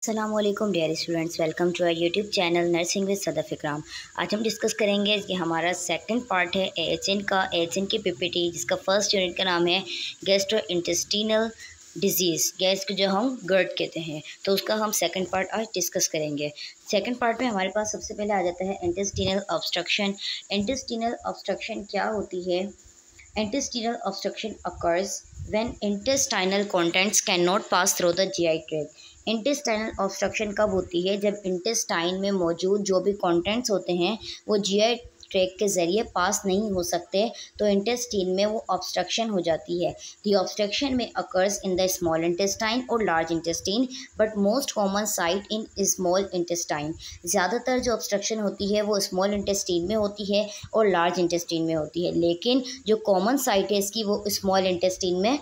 अस्सलामुअलैकुम dear students, welcome to our YouTube channel nursing with Sadaf Ikram. आज हम डिस्कस करेंगे कि हमारा सेकंड पार्ट है एएचएन का, एएचएन की पीपीटी, जिसका फर्स्ट यूनिट का नाम है गैस्ट्रोइंटेस्टिनल डिजीज़, गैस को जो हम गर्ड कहते हैं, तो उसका हम सेकंड पार्ट आज डिस्कस करेंगे। सेकंड पार्ट में हमारे पास सबसे पहले आ जाता है इंटेस्टिनल ऑब्स्ट्रक्शन। इंटेस्टिनल ऑब्स्ट्रक्शन क्या होती है? Intestinal obstruction occurs when intestinal contents can not pass through the GI tract. Intestinal obstruction कब होती है? जब इंटेस्टाइन में मौजूद जो भी कंटेंट्स होते हैं वो जीआई ट्रैक्ट के ज़रिए पास नहीं हो सकते, तो इंटेस्टाइन में वो ऑब्स्ट्रक्शन हो जाती है। The obstruction may occurs in the small intestine और large intestine, but most common site in small intestine. ज़्यादातर जो ऑब्स्ट्रक्शन होती है वो स्मॉल इंटेस्टाइन में होती है और लार्ज इंटेस्टाइन में होती है, लेकिन जो कॉमन साइट है इसकी वो स्मॉल इंटेस्टाइन में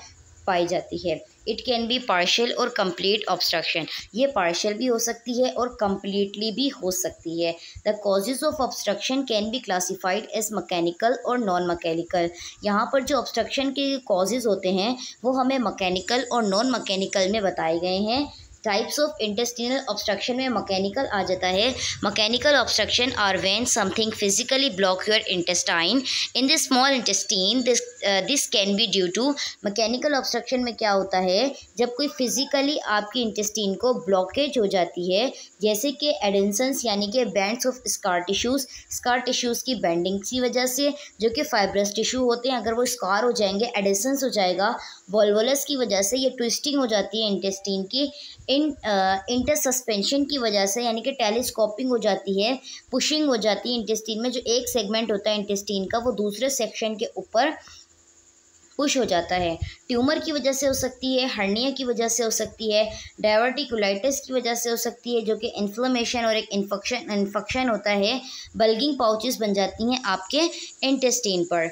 पाई जाती है। इट कैन बी पार्शियल और कंप्लीट ऑब्स्ट्रक्शन। ये पार्शियल भी हो सकती है और कंप्लीटली भी हो सकती है। The causes of obstruction can be classified as mechanical और नॉन मैकेनिकल। यहाँ पर जो ऑब्स्ट्रक्शन के कॉजेज होते हैं वो हमें मैकेनिकल और नॉन मैकेनिकल में बताए गए हैं। टाइप्स ऑफ इंटेस्टिनल ऑब्स्ट्रक्शन में मैकेनिकल आ जाता है। Mechanical obstruction are when something physically block your intestine in the small intestine. This can be due to. Mechanical obstruction में क्या होता है? जब कोई फिजिकली आपकी इंटेस्टाइन को ब्लॉकेज हो जाती है, जैसे कि एडेंसन्स यानी कि बैंड्स ऑफ स्कार टिश्यूज़ की बेंडिंग की वजह से, जो कि फाइब्रस टिश्यू होते हैं, अगर वो स्कार हो जाएंगे, एडेंसन्स हो जाएगा, वॉल्वुलस की वजह से ये ट्विस्टिंग हो जाती है इंटेस्टाइन की, इंटर सस्पेंशन की वजह से यानी कि टेलीस्कोपिंग हो जाती है, पुशिंग हो जाती है इंटेस्टाइन में। जो एक सेगमेंट होता है इंटेस्टाइन का वो दूसरे सेक्शन के ऊपर पुश हो जाता है। ट्यूमर की वजह से हो सकती है, हर्निया की वजह से हो सकती है, डायवर्टिकुलाइटिस की वजह से हो सकती है, जो कि इन्फ्लेमेशन और एक इन्फेक्शन होता है। बल्गिंग पाउचेस बन जाती हैं आपके इंटेस्टाइन पर।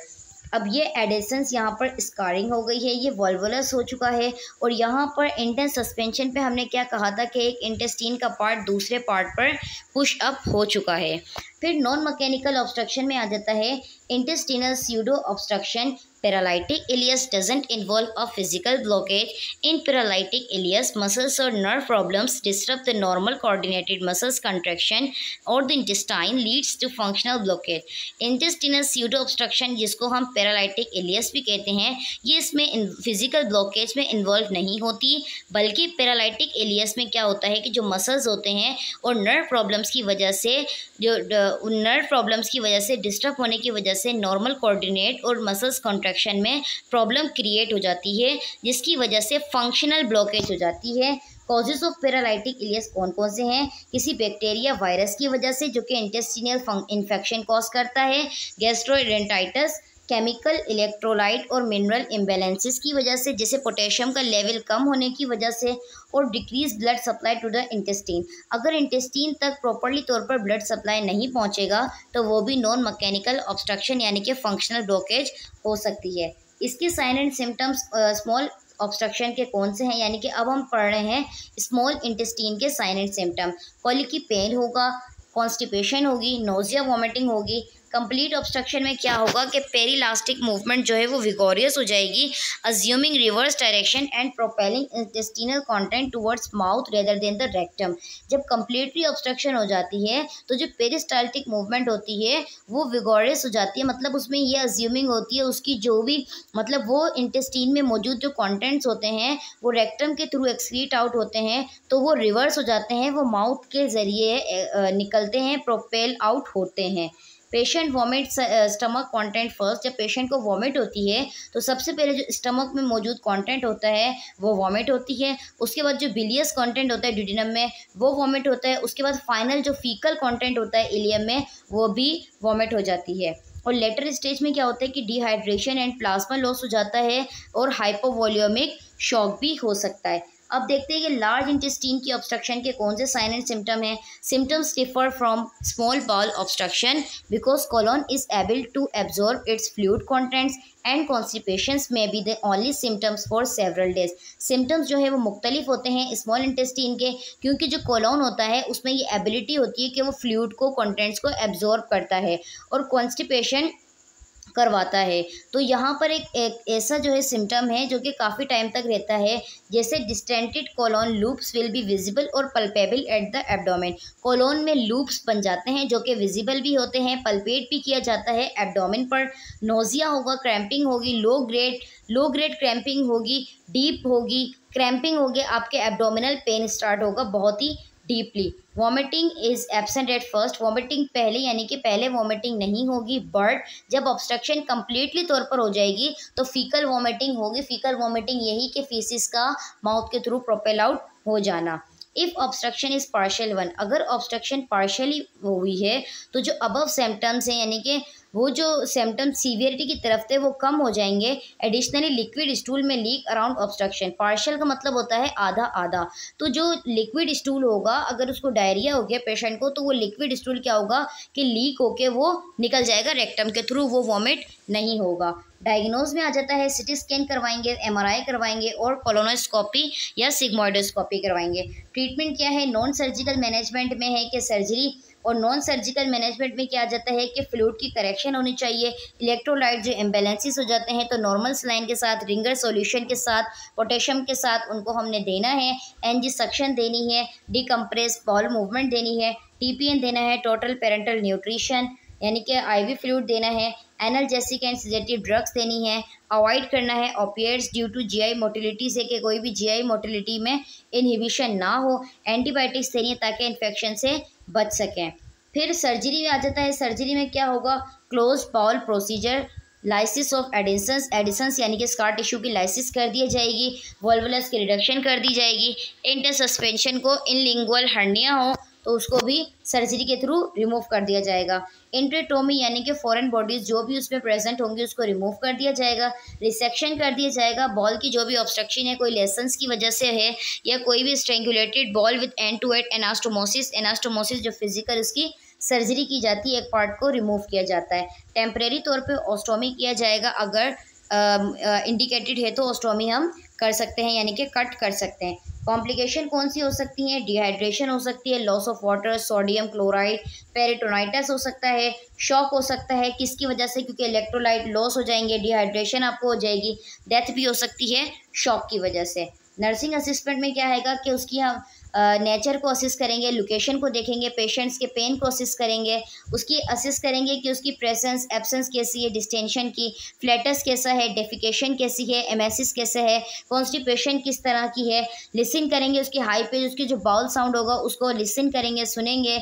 अब ये एडेसेंस यहाँ पर स्कारिंग हो गई है, ये वॉल्वुलस हो चुका है, और यहाँ पर इंटेंस सस्पेंशन पे हमने क्या कहा था कि एक इंटेस्टाइन का पार्ट दूसरे पार्ट पर पुश अप हो चुका है। फिर नॉन मैकेनिकल ऑब्स्ट्रक्शन में आ जाता है intestinal pseudo obstruction. Paralytic ileus doesn't involve a physical blockage. In paralytic ileus muscles और nerve problems disturb the normal coordinated muscles contraction और the intestine leads to functional blockage. Intestinal pseudo obstruction, जिसको हम paralytic iliacus भी कहते हैं, ये इसमें physical blockage में इन्वॉल्व नहीं होती, बल्कि पैरालिटिक इलियस में क्या होता है कि जो मसल्स होते हैं और नर्व प्रॉब्लम्स की वजह से डिस्टर्ब होने की वजह से नॉर्मल कोऑर्डिनेट और मसल्स कॉन्ट्रैक्शन में प्रॉब्लम क्रिएट हो जाती है, जिसकी वजह से फंक्शनल ब्लॉकेज हो जाती है। कॉजेज ऑफ पैरालिटिक इलियस कौन कौन से हैं? किसी बैक्टीरिया वायरस की वजह से, जो कि इंटेस्टिनल इन्फेक्शन कॉज करता है, गैस्ट्रोइडेंटाइटिस, केमिकल इलेक्ट्रोलाइट और मिनरल इम्बैलेंसेस की वजह से, जैसे पोटेशियम का लेवल कम होने की वजह से, और decrease blood supply to the intestine. अगर इंटेस्टाइन तक प्रॉपर्ली तौर पर ब्लड सप्लाई नहीं पहुंचेगा तो वो भी नॉन मैकेनिकल ऑब्स्ट्रक्शन यानी कि फंक्शनल ब्लॉकेज हो सकती है। इसके sign and symptoms small obstruction के कौन से हैं, यानी कि अब हम पढ़ रहे हैं स्मॉल इंटेस्टाइन के साइन एंड सिम्टम। कॉलिक की पेन होगा, कॉन्स्टिपेशन होगी, नोजिया वॉमिटिंग होगी। कंप्लीट ऑब्स्ट्रक्शन में क्या होगा कि पेरिलास्टिक मूवमेंट जो है वो विगोरियस हो जाएगी, assuming reverse direction and propelling intestinal content towards mouth rather than the rectum. जब कंप्लीटली ऑब्स्ट्रक्शन हो जाती है तो जो पेरिस्टाल्टिक मूवमेंट होती है वो विगोरियस हो जाती है, मतलब उसमें ये अज्यूमिंग होती है उसकी जो भी मतलब वो इंटेस्टाइन में मौजूद जो कंटेंट्स होते हैं वो रेक्टम के थ्रू एक्सक्रीट आउट होते हैं, तो वो रिवर्स हो जाते हैं, वो माउथ के ज़रिए निकलते हैं, प्रोपेल आउट होते हैं। Patient vomit stomach content first. जब पेशेंट को वॉमिट होती है तो सबसे पहले जो स्टमक में मौजूद कंटेंट होता है वो वॉमिट होती है, उसके बाद जो बिलियस कंटेंट होता है ड्यूडेनम में वो वॉमिट होता है, उसके बाद फाइनल जो फीकल कंटेंट होता है इलियम में वो भी वॉमिट हो जाती है। और लेटर स्टेज में क्या होता है कि डिहाइड्रेशन एंड प्लाज्मा लॉस हो जाता है और हाइपोवॉल्यूमिक शॉक भी हो सकता है। अब देखते हैं कि लार्ज इंटेस्टाइन की ऑब्स्ट्रक्शन के कौन से साइन एंड सिम्टम हैं। Symptoms differ from small bowel obstruction because colon is able to absorb its fluid contents and constipations may be the only symptoms for several days. Symptoms जो है वो मुख्तलिफ होते हैं स्मॉल इंटेस्टाइन के, क्योंकि जो कोलोन होता है उसमें ये एबिलिटी होती है कि वो फ्लूइड को कंटेंट्स को एब्जॉर्ब करता है, और कॉन्स्टिपेशन करवाता है। तो यहाँ पर एक ऐसा जो है सिम्टम है जो कि काफ़ी टाइम तक रहता है, जैसे distended colon loops will be visible और palpable at the abdomen. Colon में लूप्स बन जाते हैं जो कि विजिबल भी होते हैं, पल्पेट भी किया जाता है एब्डोमेन पर। नोजिया होगा, क्रैम्पिंग होगी, लो ग्रेड क्रैम्पिंग होगी, डीप होगी, क्रैम्पिंग होगी, आपके एब्डोमिनल पेन स्टार्ट होगा बहुत ही deeply. Vomiting is absent at first, vomiting पहले यानी कि पहले वॉमिटिंग नहीं होगी, बट जब ऑब्स्ट्रक्शन कंप्लीटली तौर पर हो जाएगी तो फीकल वॉमिटिंग होगी। फीकल वॉमिटिंग यही कि फीसिस का माउथ के थ्रू प्रोपेल आउट हो जाना। If obstruction is partial one, अगर ऑब्स्ट्रक्शन पार्शियली हुई है तो जो अबव सिम्टम्स हैं यानी कि वो जो सिम्टम्स सीवियरिटी की तरफ थे वो कम हो जाएंगे। एडिशनली लिक्विड स्टूल में लीक अराउंड ऑब्स्ट्रक्शन, पार्शियल का मतलब होता है आधा आधा। तो जो लिक्विड स्टूल होगा, अगर उसको डायरिया हो गया पेशेंट को, तो वो लिक्विड स्टूल क्या होगा कि लीक होके वो निकल जाएगा रेक्टम के थ्रू, वो वॉमिट नहीं होगा। डायग्नोज में आ जाता है, सिटी स्कैन करवाएंगे, एमआरआई करवाएंगे और कोलोनोस्कोपी या सिग्मोइडोस्कोपी करवाएंगे। ट्रीटमेंट क्या है, नॉन सर्जिकल मैनेजमेंट में है कि सर्जरी, और नॉन सर्जिकल मैनेजमेंट में क्या आ जाता है कि फ्लूइड की करेक्शन होनी चाहिए। इलेक्ट्रोलाइट जो इम्बैलेंसेस हो जाते हैं तो नॉर्मल सलाइन के साथ, रिंगर सॉल्यूशन के साथ, पोटेशियम के साथ उनको हमने देना है। एनजी सक्शन देनी है, डीकम्प्रेस बॉल मूवमेंट देनी है, टीपीएन देना है, टोटल पेरेंटल न्यूट्रिशन यानी कि आईवी फ्लूइड देना है, एनाल्जेसिक एंड सेडेटिव ड्रग्स देनी है। अवॉइड करना है opiates due to GI motility से, कि कोई भी जीआई मोटिलिटी में इनहिबिशन ना हो। एंटीबायोटिक्स देनी है ताकि इन्फेक्शन से बच सकें। फिर सर्जरी में आ जाता है, सर्जरी में क्या होगा, close bowel procedure, lysis of adhesions यानी कि स्कार टिश्यू की लाइसिस कर दी जाएगी, वॉल्वुलस की रिडक्शन कर दी जाएगी। इंटर सस्पेंशन को इनलिंगुअल हर्निया हो तो उसको भी सर्जरी के थ्रू रिमूव कर दिया जाएगा। इंट्रेटोमी यानी कि फॉरेन बॉडीज़ जो भी उसमें प्रेजेंट होंगी उसको रिमूव कर दिया जाएगा। रिसेक्शन कर दिया जाएगा। बॉल की जो भी ऑब्स्ट्रक्शन है, कोई लेसन्स की वजह से है या कोई भी strangulated bowel with end to end anastomosis जो फिजिकल उसकी सर्जरी की जाती है, एक पार्ट को रिमूव किया जाता है। टेम्परेरी तौर पे ऑस्टोमी किया जाएगा, अगर इंडिकेटेड है तो ऑस्टोमी हम कर सकते हैं यानी कि कट कर सकते हैं। कॉम्प्लिकेशन कौन सी हो सकती हैं, डिहाइड्रेशन हो सकती है, loss of water, sodium chloride, peritonitis हो सकता है, शॉक हो सकता है, किसकी वजह से, क्योंकि इलेक्ट्रोलाइट लॉस हो जाएंगे, डिहाइड्रेशन आपको हो जाएगी, डेथ भी हो सकती है शॉक की वजह से। नर्सिंग असिस्टेंट में क्या आएगा कि उसकी हम नेचर को असिस्ट करेंगे, लोकेशन को देखेंगे, पेशेंट्स के पेन को असिस्ट करेंगे, उसकी असिस्ट करेंगे कि उसकी प्रेजेंस एब्सेंस कैसी है, डिस्टेंशन की, फ्लैटस कैसा है, डेफिकेशन कैसी है, एमेसिस कैसा है, कॉन्स्टिपेशन किस तरह की है, लिसन करेंगे उसकी हाई पेज, उसकी जो बाउल साउंड होगा उसको लिसन करेंगे, सुनेंगे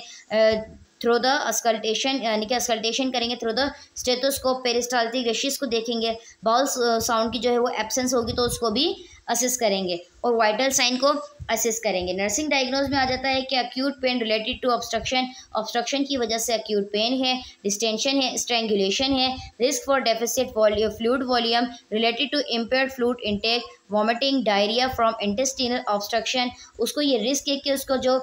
थ्रू द अस्कल्टेशन यानी कि अस्कल्टेशन करेंगे through the stethoscope, peristaltic rashes को देखेंगे, बाउल साउंड की जो है वो एब्सेंस होगी तो उसको भी असिस्ट करेंगे और वाइटल साइन को असिस्ट करेंगे। नर्सिंग डायग्नोज में आ जाता है कि acute pain related to obstruction की वजह से अक्यूट पेन है, डिस्टेंशन है, स्ट्रेंगुलेशन है, risk for deficit fluid volume related to impaired fluid intake, vomiting, diarrhoea from intestinal obstruction. उसको ये रिस्क है कि उसको जो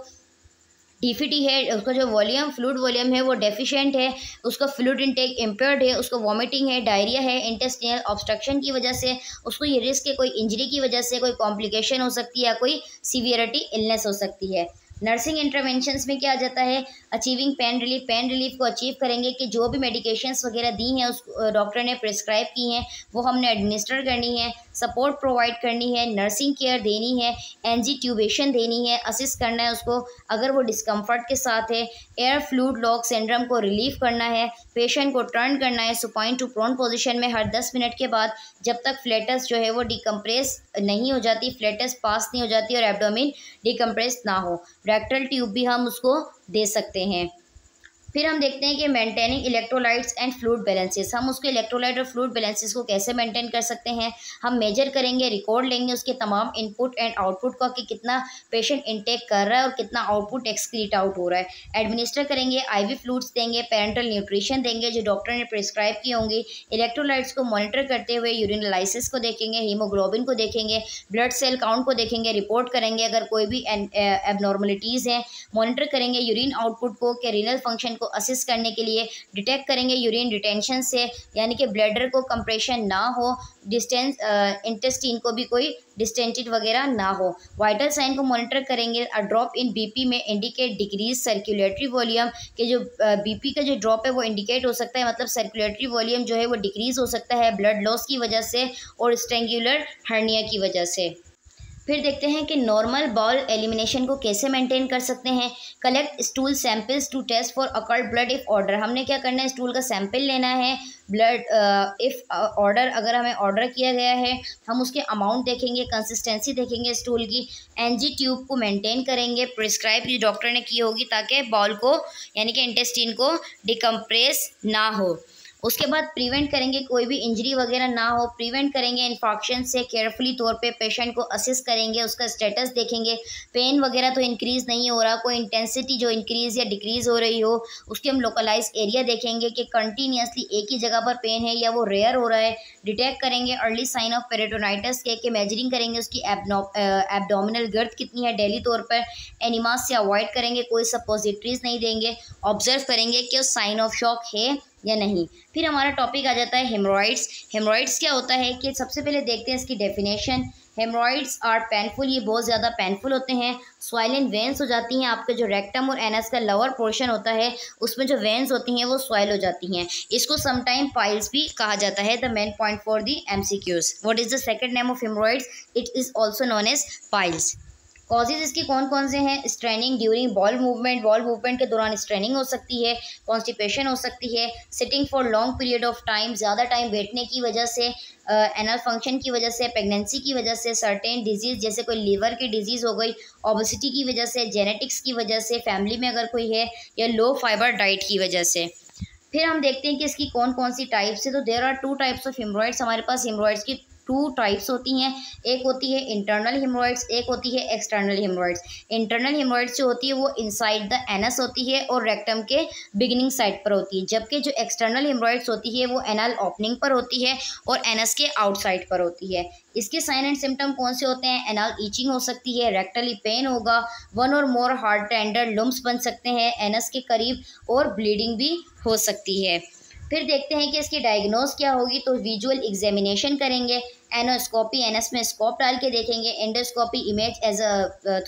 डीफीटी है, उसका जो फ्लूइड वॉल्यूम है वो डेफिशिएंट है, उसका फ्लूइड इंटेक इम्पेयर्ड है, उसको वॉमिटिंग है, डायरिया है, इंटेस्टिनल ऑब्स्ट्रक्शन की वजह से उसको ये रिस्क है, कोई इंजरी की वजह से कोई कॉम्प्लिकेशन हो सकती है या कोई सीवियरिटी इलनेस हो सकती है। नर्सिंग इंटरवेंशंस में क्या आ जाता है, अचीविंग पेन रिलीफ को अचीव करेंगे कि जो भी मेडिकेशंस वगैरह दी हैं उस डॉक्टर ने प्रिस्क्राइब की हैं वो हमने एडमिनिस्टर करनी है, सपोर्ट प्रोवाइड करनी है, नर्सिंग केयर देनी है, एनजी ट्यूबेशन देनी है, असिस्ट करना है उसको अगर वो डिस्कम्फर्ट के साथ है, एयर फ्लूइड लॉक सिंड्रोम को रिलीफ करना है, पेशेंट को टर्न करना है सुपाइन टू प्रोन पोजीशन में हर 10 मिनट के बाद, जब तक फ्लैटस जो है वो डिकम्प्रेस नहीं हो जाती, फ्लैटस पास नहीं हो जाती और एब्डोमेन डिकम्प्रेस ना हो। रेक्टल ट्यूब भी हम उसको दे सकते हैं। फिर हम देखते हैं कि maintaining electrolytes and fluid balances, हम उसके इलेक्ट्रोलाइट और फ्लूइड बैलेंसेस को कैसे मेंटेन कर सकते हैं। हम मेजर करेंगे, रिकॉर्ड लेंगे उसके तमाम इनपुट एंड आउटपुट का कि कितना पेशेंट इनटेक कर रहा है और कितना आउटपुट एक्सक्रीट आउट हो रहा है। एडमिनिस्टर करेंगे, आईवी फ्लूइड्स देंगे, पेरेंटल न्यूट्रिशन देंगे जो डॉक्टर ने प्रिस्क्राइब की होंगी। इलेक्ट्रोलाइट्स को मॉनिटर करते हुए यूरिन एनालिसिस को देखेंगे, हीमोग्लोबिन को देखेंगे, ब्लड सेल काउंट को देखेंगे, रिपोर्ट करेंगे अगर कोई भी एबनॉर्मलिटीज़ हैं, मॉनिटर करेंगे यूरिन आउटपुट को कि रीनल फंक्शन को असिस्ट करने के लिए। डिटेक्ट करेंगे यूरिन रिटेंशन से, यानी कि ब्लैडर को कंप्रेशन ना हो, डिस्टेंस इंटेस्टाइन को भी कोई डिस्टेंटेड वगैरह ना हो। वाइटल साइन को मॉनिटर करेंगे। अ ड्रॉप इन बीपी में इंडिकेट डिक्रीज सर्कुलेटरी वॉल्यूम, के जो बीपी का जो ड्रॉप है वो इंडिकेट हो सकता है, मतलब सर्कुलेटरी वॉल्यूम जो है वो डिक्रीज हो सकता है ब्लड लॉस की वजह से और स्ट्रेंगुलर हर्निया की वजह से। फिर देखते हैं कि नॉर्मल बाउल एलिमिनेशन को कैसे मेंटेन कर सकते हैं। Collect stool samples to test for occurred blood if order. हमने क्या करना है, स्टूल का सैंपल लेना है। ब्लड इफ़ ऑर्डर, अगर हमें ऑर्डर किया गया है, हम उसके अमाउंट देखेंगे, कंसिस्टेंसी देखेंगे स्टूल की। एनजी ट्यूब को मेंटेन करेंगे, प्रिस्क्राइब जो डॉक्टर ने की होगी, ताकि बाउल को यानी कि इंटेस्टाइन को डिकम्प्रेस ना हो। उसके बाद प्रिवेंट करेंगे कोई भी इंजरी वगैरह ना हो, प्रिवेंट करेंगे इन्फेक्शन से। केयरफुली तौर पे पेशेंट को असिस्ट करेंगे, उसका स्टेटस देखेंगे, पेन वगैरह तो इंक्रीज़ नहीं हो रहा, कोई इंटेंसिटी जो इंक्रीज़ या डिक्रीज़ हो रही हो, उसके हम लोकलाइज एरिया देखेंगे कि कंटिन्यूसली एक ही जगह पर पेन है या वो रेयर हो रहा है। डिटेक्ट करेंगे अर्ली साइन ऑफ पेरिटोनाइटिस के मेजरिंग करेंगे उसकी एब्डोमिनल गर्थ कितनी है डेली तौर पर। एनिमास से अवॉइड करेंगे, कोई सपोजिटरीज नहीं देंगे। ऑब्जर्व करेंगे कि साइन ऑफ शॉक है या नहीं। फिर हमारा टॉपिक आ जाता है हेमरॉइड्स। हेमरॉइड्स क्या होता है कि सबसे पहले देखते हैं इसकी डेफिनेशन। हेमरॉइड्स आर पेनफुल, ये बहुत ज़्यादा पेनफुल होते हैं। स्वाइलन वेंस हो जाती हैं, आपके जो रेक्टम और एनस का लोअर पोर्शन होता है उसमें जो वेंस होती हैं वो स्वाइल हो जाती हैं। इसको समटाइम पाइल्स भी कहा जाता है। The main point for the MCQs, what is the second name of haemorrhoids? It is also known as piles. Causes इसकी कौन कौन से हैं? Straining during bowel movement, bowel movement के दौरान स्ट्रेनिंग हो सकती है। कॉन्स्टिपेशन हो सकती है। Sitting for long period of time, ज़्यादा टाइम बैठने की वजह से, एनल फंक्शन की वजह से, प्रेगनेंसी की वजह से, सर्टेन डिजीज़ जैसे कोई लीवर की डिजीज़ हो गई, ओबेसिटी की वजह से, जेनेटिक्स की वजह से, फैमिली में अगर कोई है, या लो फाइबर डाइट की वजह से। फिर हम देखते हैं कि इसकी कौन कौन सी टाइप्स है। तो there are 2 types of haemorrhoids. हमारे पास हेमरॉइड्स की 2 टाइप्स होती हैं। एक होती है इंटरनल हेमरॉइड्स, एक होती है एक्सटर्नल हेमरॉइड्स। इंटरनल हेमरॉइड्स जो होती है वो इनसाइड द एनस होती है और रेक्टम के बिगिनिंग साइड पर होती है, जबकि जो एक्सटर्नल हेमरॉइड्स होती है वो एनल ओपनिंग पर होती है और एनस के आउटसाइड पर होती है। इसके साइन एंड सिम्टम कौन से होते हैं? एनल ईचिंग हो सकती है, रेक्टली पेन होगा, 1 और मोर हार्ड टेंडर लुम्स बन सकते हैं एनस के करीब, और ब्लीडिंग भी हो सकती है। फिर देखते हैं कि इसकी डायग्नोज क्या होगी। तो विजुअल एग्जामिनेशन करेंगे, एनोस्कोपी, एनस में स्कोप डाल के देखेंगे, endoscopy images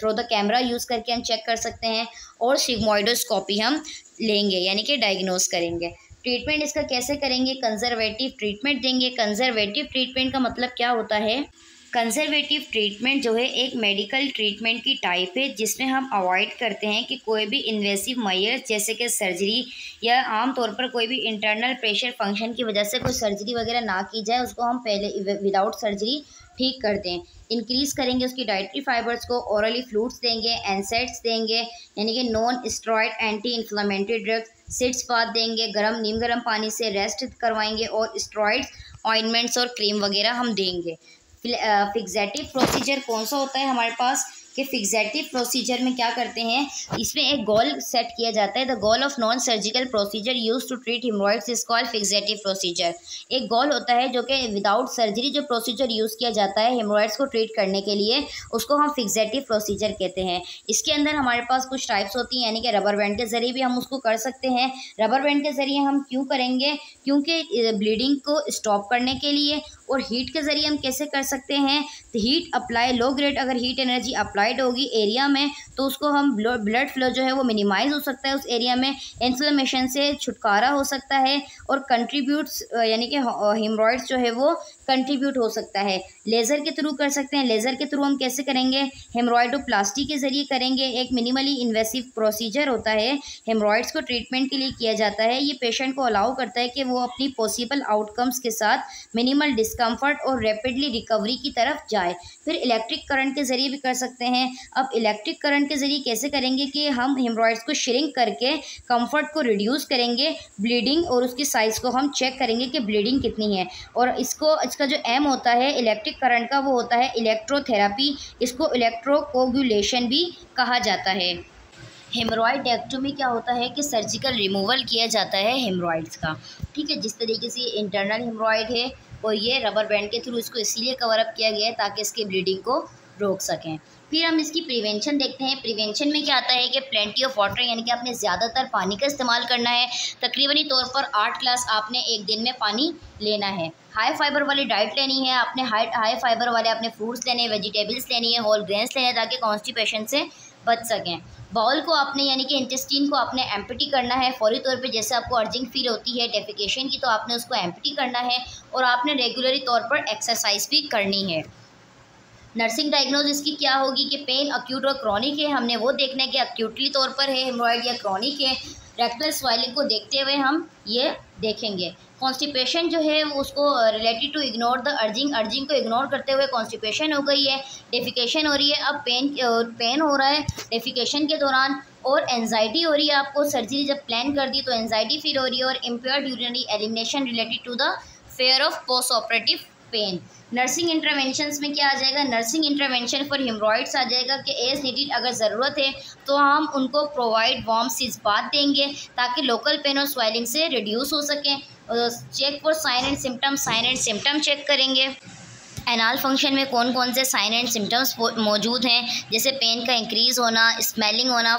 through the camera use करके हम चेक कर सकते हैं, और सिग्मोइडोस्कोपी हम लेंगे यानी कि डायग्नोज करेंगे। ट्रीटमेंट इसका कैसे करेंगे? कंजर्वेटिव ट्रीटमेंट देंगे। कंजर्वेटिव ट्रीटमेंट का मतलब क्या होता है? कंजर्वेटिव ट्रीटमेंट जो है एक मेडिकल ट्रीटमेंट की टाइप है जिसमें हम अवॉइड करते हैं कि कोई भी इन्वेसिव मेजर्स जैसे कि सर्जरी, या आमतौर पर कोई भी इंटरनल प्रेशर फंक्शन की वजह से कोई सर्जरी वगैरह ना की जाए, उसको हम पहले विदाउट सर्जरी ठीक कर दें। इंक्रीज़ करेंगे उसकी डाइटरी फाइबर्स को, ओरली फ्लूइड्स देंगे, एनसेट्स देंगे यानी कि non steroid anti inflammatory drugs, sitz bath देंगे, नीम गर्म पानी से रेस्ट करवाएंगे, और स्टेरॉइड्स, ऑइंटमेंट्स और क्रीम वगैरह हम देंगे। फिक्सेटिव प्रोसीजर कौन सा होता है हमारे पास? कि फिक्सेटिव प्रोसीजर में क्या करते हैं, इसमें एक गोल सेट किया जाता है। The goal of non surgical procedure use to treat haemorrhoids is called fixative procedure. एक गोल होता है जो कि विदाउट सर्जरी जो प्रोसीजर यूज़ किया जाता है हेमरॉइड्स को ट्रीट करने के लिए, उसको हम फिक्सेटिव प्रोसीजर कहते हैं। इसके अंदर हमारे पास कुछ टाइप्स होती हैं, यानी कि रबर बैंड के ज़रिए भी हम उसको कर सकते हैं। रबर बैंड के ज़रिए हम क्यों करेंगे? क्योंकि ब्लीडिंग को स्टॉप करने के लिए। और हीट के ज़रिए हम कैसे कर सकते हैं? तो हीट अप्लाई, लो ग्रेड अगर हीट एनर्जी अप्लाइड होगी एरिया में तो उसको हम ब्लड फ्लो जो है वो मिनिमाइज हो सकता है उस एरिया में, इन्फ्लेमेशन से छुटकारा हो सकता है, और कंट्रीब्यूट्स यानी कि हेमरॉइड्स जो है वो कंट्रीब्यूट हो सकता है। लेज़र के थ्रू कर सकते हैं। लेज़र के थ्रू हम कैसे करेंगे? हेमरॉइडोप्लास्टी के ज़रिए करेंगे। एक मिनिमली इन्वेसिव प्रोसीजर होता है, हेमरॉइड्स को ट्रीटमेंट के लिए किया जाता है। ये पेशेंट को अलाउ करता है कि वो अपनी पॉसिबल आउटकम्स के साथ मिनिमल डिस्कम्फर्ट और रैपिडली रिकवरी की तरफ जाए। फिर इलेक्ट्रिक करंट के ज़रिए भी कर सकते हैं। अब इलेक्ट्रिक करंट के ज़रिए कैसे करेंगे कि हम हेमरॉइड्स को श्रिंक करके कंफर्ट को रिड्यूस करेंगे, ब्लीडिंग और उसकी साइज़ को हम चेक करेंगे कि ब्लीडिंग कितनी है। और इसका जो एम होता है इलेक्ट्रिक करंट का वो होता है इलेक्ट्रोथेरापी, इसको इलेक्ट्रोकोगुलेशन भी कहा जाता है। हेमरॉइडेक्टोमी क्या होता है कि सर्जिकल रिमूवल किया जाता है हेमरॉइड्स का, ठीक है। जिस तरीके से इंटरनल हेमरॉइड है और ये रबर बैंड के थ्रू इसको इसीलिए कवर अप किया गया है ताकि इसकी ब्लीडिंग को रोक सकें। फिर हम इसकी प्रिवेंशन देखते हैं। प्रिवेंशन में क्या आता है कि प्लेंटी ऑफ वाटर, यानी कि आपने ज़्यादातर पानी का इस्तेमाल करना है। तकरीबनी तौर पर 8 ग्लास आपने एक दिन में पानी लेना है। हाई फाइबर वाली डाइट लेनी है आपने, हाई फाइबर वाले आपने फ्रूट्स लेने हैं, वेजिटेबल्स लेनी है, होल ग्रेन्स लेने हैं, ताकि कॉन्स्टिपेशन से बच सकें। बाउल को आपने यानी कि इंटेस्टाइन को आपने एम्प्टी करना है फौरी तौर पे। जैसे आपको अर्जिंग फील होती है डेफिकेशन की, तो आपने उसको एम्प्टी करना है और आपने रेगुलरी तौर पर एक्सरसाइज भी करनी है। नर्सिंग डायग्नोसिस की क्या होगी कि पेन अक्यूट और क्रॉनिक है, हमने वो देखना है कि अक्यूटली तौर पर है हेमोरॉइड या क्रॉनिक है। रेक्टल स्वेलिंग को देखते हुए हम ये देखेंगे। कॉन्स्टिपेशन जो है वो उसको related to ignore the urging को इग्नोर करते हुए कॉन्स्टिपेशन हो गई है, डेफिकेशन हो रही है। अब पेन हो रहा है डेफिकेशन के दौरान, और एंजाइटी हो रही है। आपको सर्जरी जब प्लान कर दी तो एंजाइटी फील हो रही है, और impaired urinary elimination related to the fear of post operative pain. Nursing interventions में क्या आ जाएगा, नर्सिंग इंटरवेंशन फॉर हिमरॉइड्स आ जाएगा कि एज नीडेड, अगर ज़रूरत है तो हम उनको प्रोवाइड वार्म सीज बाथ देंगे ताकि लोकल पेन और स्वेलिंग से रिड्यूस हो सकें। Check for sign and symptom check करेंगे। एनाल फंक्शन में कौन कौन से साइन एंड सिम्टम्स मौजूद हैं, जैसे पेन का इंक्रीज़ होना, स्मेलिंग होना,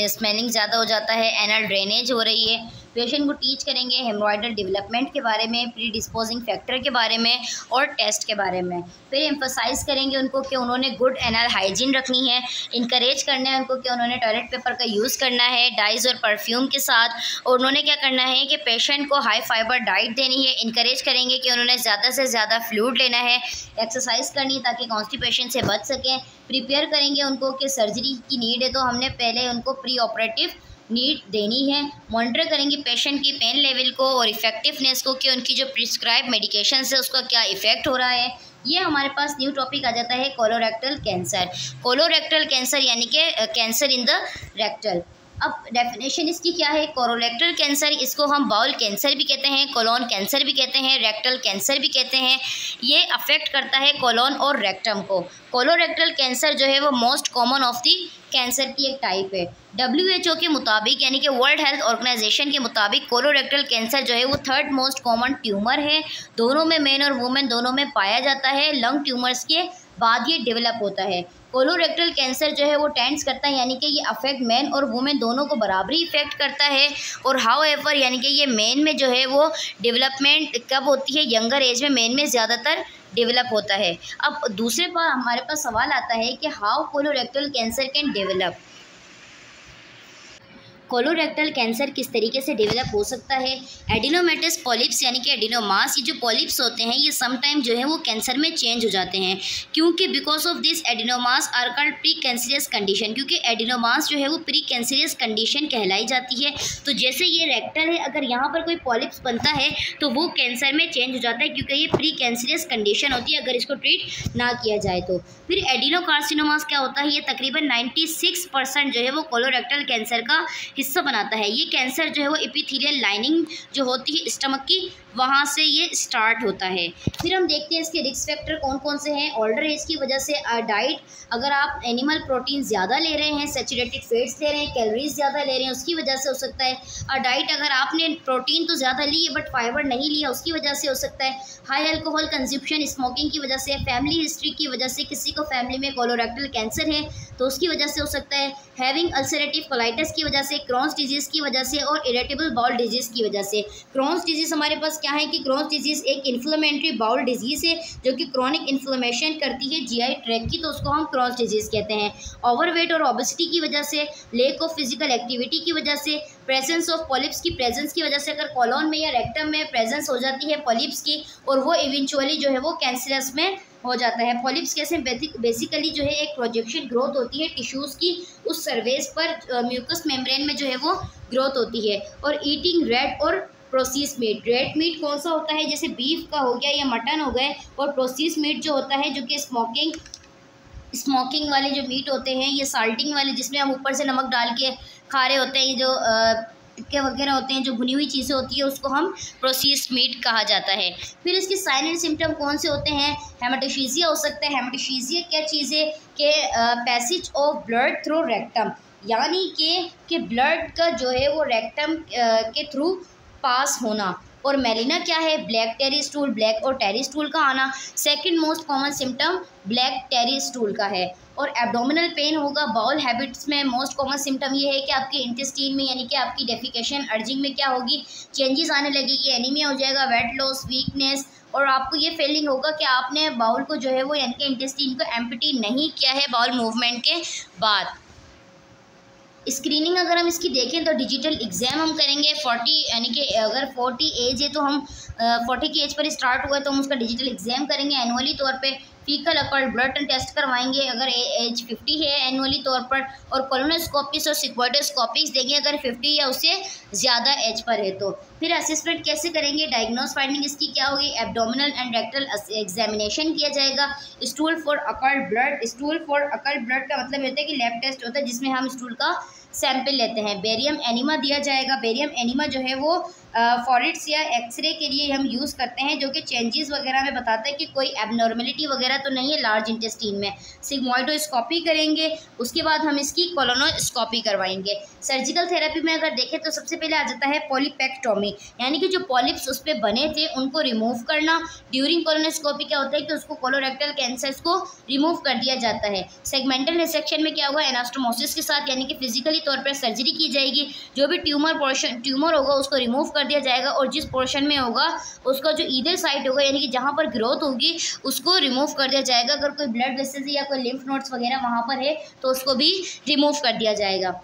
स्मेलिंग ज़्यादा हो जाता है, एनल ड्रेनेज हो रही है। पेशेंट को टीच करेंगे हेमरॉइडल डेवलपमेंट के बारे में, प्री डिस्पोजिंग फैक्टर के बारे में और टेस्ट के बारे में। फिर एम्फसाइज़ करेंगे उनको कि उन्होंने गुड एनल हाइजीन रखनी है। इनकरेज करना है उनको कि उन्होंने टॉयलेट पेपर का यूज़ करना है डाइज और परफ्यूम के साथ। और उन्होंने क्या करना है कि पेशेंट को हाई फाइबर डाइट देनी है। इनकरेज करेंगे कि उन्होंने ज़्यादा से ज़्यादा फ्लूइड लेना है, एक्सरसाइज करनी है ताकि कॉन्स्टिपेशन से बच सकें। प्रिपेयर करेंगे उनको कि सर्जरी की नीड है तो हमने पहले उनको प्री ऑपरेटिव नीड देनी है। मॉनिटर करेंगे पेशेंट की पेन लेवल को और इफ़ेक्टिवनेस को कि उनकी जो प्रिस्क्राइब मेडिकेशन है उसका क्या इफ़ेक्ट हो रहा है। ये हमारे पास न्यू टॉपिक आ जाता है कोलोरेक्टल कैंसर। कोलोरेक्टल कैंसर यानी कि कैंसर इन द रेक्टल। अब डेफिनेशन इसकी क्या है, कोलोरेक्टल कैंसर, इसको हम बाउल कैंसर भी कहते हैं, कोलोन कैंसर भी कहते हैं, रेक्टल कैंसर भी कहते हैं। ये अफेक्ट करता है कोलोन और रेक्टम को। कोलोरेक्टल कैंसर जो है वो most common of the cancer की एक टाइप है। WHO के मुताबिक यानी कि वर्ल्ड हेल्थ ऑर्गेनाइजेशन के मुताबिक कोलोरेक्टल कैंसर जो है वो 3rd मोस्ट कॉमन ट्यूमर है। दोनों में, मेन और वुमेन दोनों में पाया जाता है। लंग ट्यूमर्स के बाद ये डेवलप होता है। कोलोरेक्टल कैंसर जो है वो टेंड्स करता है यानी कि ये अफेक्ट मैन और वुमेन दोनों को बराबरी इफेक्ट करता है। और हाउएवर यानी कि ये मेन में जो है वो डेवलपमेंट कब होती है, यंगर एज में मेन में ज़्यादातर डेवलप होता है। अब दूसरे पर हमारे पास सवाल आता है कि how colorectal cancer can develop. Colorectal cancer किस तरीके से डेवलप हो सकता है। एडिनोमेटस पॉलिप्स यानी कि एडिनोमास, ये जो पॉलिप्स होते हैं ये समटाइम जो है वो कैंसर में चेंज हो जाते हैं, क्योंकि because of this adenomas are called pre cancerous condition, क्योंकि एडिनोमास जो है वो प्री कैंसरियस कंडीशन कहलाई जाती है। तो जैसे ये रेक्टल है, अगर यहाँ पर कोई पॉलिप्स बनता है तो वो कैंसर में चेंज हो जाता है, क्योंकि ये प्री कैंसरियस कंडीशन होती है अगर इसको ट्रीट ना किया जाए तो। फिर एडिनोकार्सिनोमास क्या होता है, ये तकरीबन 96% जो है वो कोलोरेक्टल कैंसर का हिस्सा बनाता है। ये कैंसर जो है वो एपिथेलियल लाइनिंग जो होती है स्टमक की, वहाँ से ये स्टार्ट होता है। फिर हम देखते हैं इसके रिस्क फैक्टर कौन कौन से हैं। ओल्डर एज की वजह से डाइट, अगर आप एनिमल प्रोटीन ज़्यादा ले रहे हैं, सैचुरेटेड फैट्स ले रहे हैं, कैलोरीज ज़्यादा ले रहे हैं, उसकी वजह से हो सकता है। डाइट अगर आपने प्रोटीन तो ज़्यादा ली है बट फाइबर नहीं लिया, उसकी वजह से हो सकता है। हाई अल्कोहल कंज्यूप्शन, स्मोकिंग की वजह से, फैमिली हिस्ट्री की वजह से, किसी को फैमिली में कोलोरेक्टल कैंसर है तो उसकी वजह से हो सकता है। हैविंग अल्सरेटिव कोलाइटिस की वजह से, क्रॉन्स डिजीज़ की वजह से और इरिटेबल बाउल डिजीज़ की वजह से। क्रॉन्स डिजीज़ हमारे पास क्या है कि क्रॉन्स डिजीज़ एक इन्फ्लेमेटरी बाउल डिजीज़ है जो कि क्रॉनिक इन्फ्लेमेशन करती है जीआई ट्रैक्ट की, तो उसको हम क्रॉन्स डिजीज़ कहते हैं। ओवरवेट और ओबेसिटी की वजह से, लेक ऑफ फिजिकल एक्टिविटी की वजह से, प्रेजेंस ऑफ पॉलिप्स की प्रेजेंस की वजह से, अगर कॉलोन में या रेक्टम में प्रेजेंस हो जाती है पॉलिप्स की और वो इवेंचुअली जो है वो कैंसरस में हो जाता है। पॉलिप्स कैसे, बेसिकली जो है एक प्रोजेक्शन ग्रोथ होती है टिश्यूज़ की, उस सरफेस पर म्यूकस मेम्ब्रेन में जो है वो ग्रोथ होती है। और ईटिंग रेड और प्रोसेस मीट, रेड मीट कौन सा होता है, जैसे बीफ का हो गया या मटन हो गए, और प्रोसेस मीट जो होता है जो कि स्मोकिंग वाले जो मीट होते हैं, ये साल्टिंग वाले जिसमें हम ऊपर से नमक डाल के खा रहे होते हैं, ये जो टिक्के वगैरह होते हैं, जो भुनी हुई चीज़ें होती है, उसको हम प्रोसेस्ड मीट कहा जाता है। फिर इसके साइन एंड सिम्टम कौन से होते हैं। हेमेटोशीजिया हो सकता है। हेमेटोशीजिया क्या चीज़ है कि passage of blood through rectum, यानी कि ब्लड का जो है वो रेक्टम के थ्रू पास होना। और मेलिना क्या है, ब्लैक टेरी स्टूल, ब्लैक और टेरी स्टूल का आना। Second most common symptom black tarry stool का है। और एब्डोमिनल पेन होगा। बाउल हैबिट्स में मोस्ट कॉमन सिम्टम ये है कि आपके इंटेस्टाइन में यानी कि आपकी डेफिकेशन अर्जिंग में क्या होगी, चेंजेस आने लगेगी, एनीमिया हो जाएगा, वेट लॉस, वीकनेस, और आपको ये फीलिंग होगा कि आपने बाउल को जो है वो यानी कि इंटेस्टाइन को एम्प्टी नहीं किया है बाउल मूवमेंट के बाद। स्क्रीनिंग अगर हम इसकी देखें तो डिजिटल एग्ज़ाम हम करेंगे 40 यानी कि अगर 40 एज है तो हम 40 की एज पर स्टार्ट हुआ तो हम उसका डिजिटल एग्ज़ाम करेंगे एनुअली तौर पे। फीकल अकल्ट ब्लड टेस्ट करवाएंगे अगर एज 50 है एनुअली तौर पर, और कोलोनोस्कोपीज और सिग्मोइडोस्कोपीज देंगे अगर 50 या उससे ज़्यादा एज पर है तो। फिर असेसमेंट कैसे करेंगे, डायग्नोस फाइंडिंग इसकी क्या होगी, एब्डोमिनल एंड रेक्टल एग्जामिनेशन किया जाएगा। Stool for occult blood, stool for occult blood का मतलब होता है कि लैब टेस्ट होता है जिसमें हम स्टूल का सैंपल लेते हैं। बेरियम एनीमा दिया जाएगा। बेरियम एनीमा जो है वो फॉरिड्स या एक्सरे के लिए हम यूज़ करते हैं, जो कि चेंजेस वगैरह में बताता है कि कोई एबनॉर्मलिटी वगैरह तो नहीं है लार्ज इंटेस्टीन में। सिग्मोइडोस्कोपी करेंगे, उसके बाद हम इसकी कोलोनोस्कोपी करवाएंगे। सर्जिकल थेरेपी में अगर देखें तो सबसे पहले आ जाता है पॉलीपेक्टोमी, यानी कि जो पॉलिप्स उस पर बने थे उनको रिमूव करना। ड्यूरिंग कोलोनोस्कोपी क्या होता है कि उसको कोलोरेक्टल कैंसर्स को रिमूव कर दिया जाता है। सेगमेंटल रिसेक्शन में क्या होगा, एनास्टोमोसिस के साथ यानी कि फिजिकली तौर पर सर्जरी की जाएगी। जो भी ट्यूमर होगा उसको रिमूव कर दिया जाएगा, और जिस पोर्शन में होगा उसका जो ईदर साइड होगा यानी कि जहाँ पर ग्रोथ होगी उसको रिमूव कर दिया जाएगा। अगर कोई ब्लड वेसल्स या कोई लिम्फ नोड्स वगैरह वहाँ पर है तो उसको भी रिमूव कर दिया जाएगा।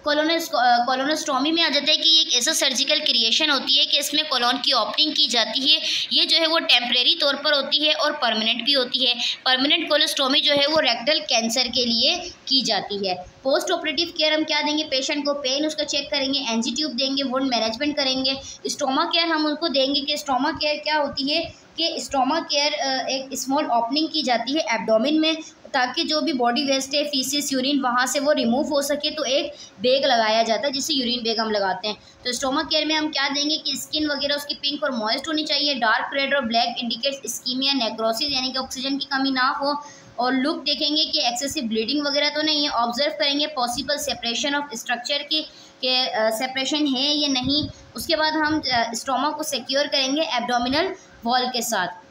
कोलोनोस्टोमी में आ जाता है कि ये एक ऐसा सर्जिकल क्रिएशन होती है कि इसमें कोलोन की ओपनिंग की जाती है। ये जो है वो टेम्परेरी तौर पर होती है और परमानेंट भी होती है। परमानेंट कोलोस्टोमी जो है वो रेक्टल कैंसर के लिए की जाती है। पोस्ट ऑपरेटिव केयर हम क्या देंगे, पेशेंट को पेन उसका चेक करेंगे, एनजी ट्यूब देंगे, वुंड मैनेजमेंट करेंगे। स्टोमा केयर हम उनको देंगे कि स्टोमा केयर क्या होती है कि स्टोमा केयर एक स्मॉल ओपनिंग की जाती है एब्डोमेन में, ताकि जो भी बॉडी वेस्ट है, फीसिस, यूरिन वहाँ से वो रिमूव हो सके, तो एक बैग लगाया जाता है जिसे यूरिन बैग हम लगाते हैं। तो स्टोमक केयर में हम क्या देंगे कि स्किन वगैरह उसकी पिंक और मॉइस्ट होनी चाहिए। डार्क रेड और ब्लैक इंडिकेट्स इस्कीमिया, नेक्रोसिस यानी कि ऑक्सीजन की कमी ना हो। और लुक देखेंगे कि एक्सेसिव ब्लीडिंग वगैरह तो नहीं है। ऑब्जर्व करेंगे पॉसिबल सेपरेशन ऑफ स्ट्रक्चर की सेपरेशन है या नहीं। उसके बाद हम स्टोमक को सिक्योर करेंगे एब्डोमिनल वॉल के साथ।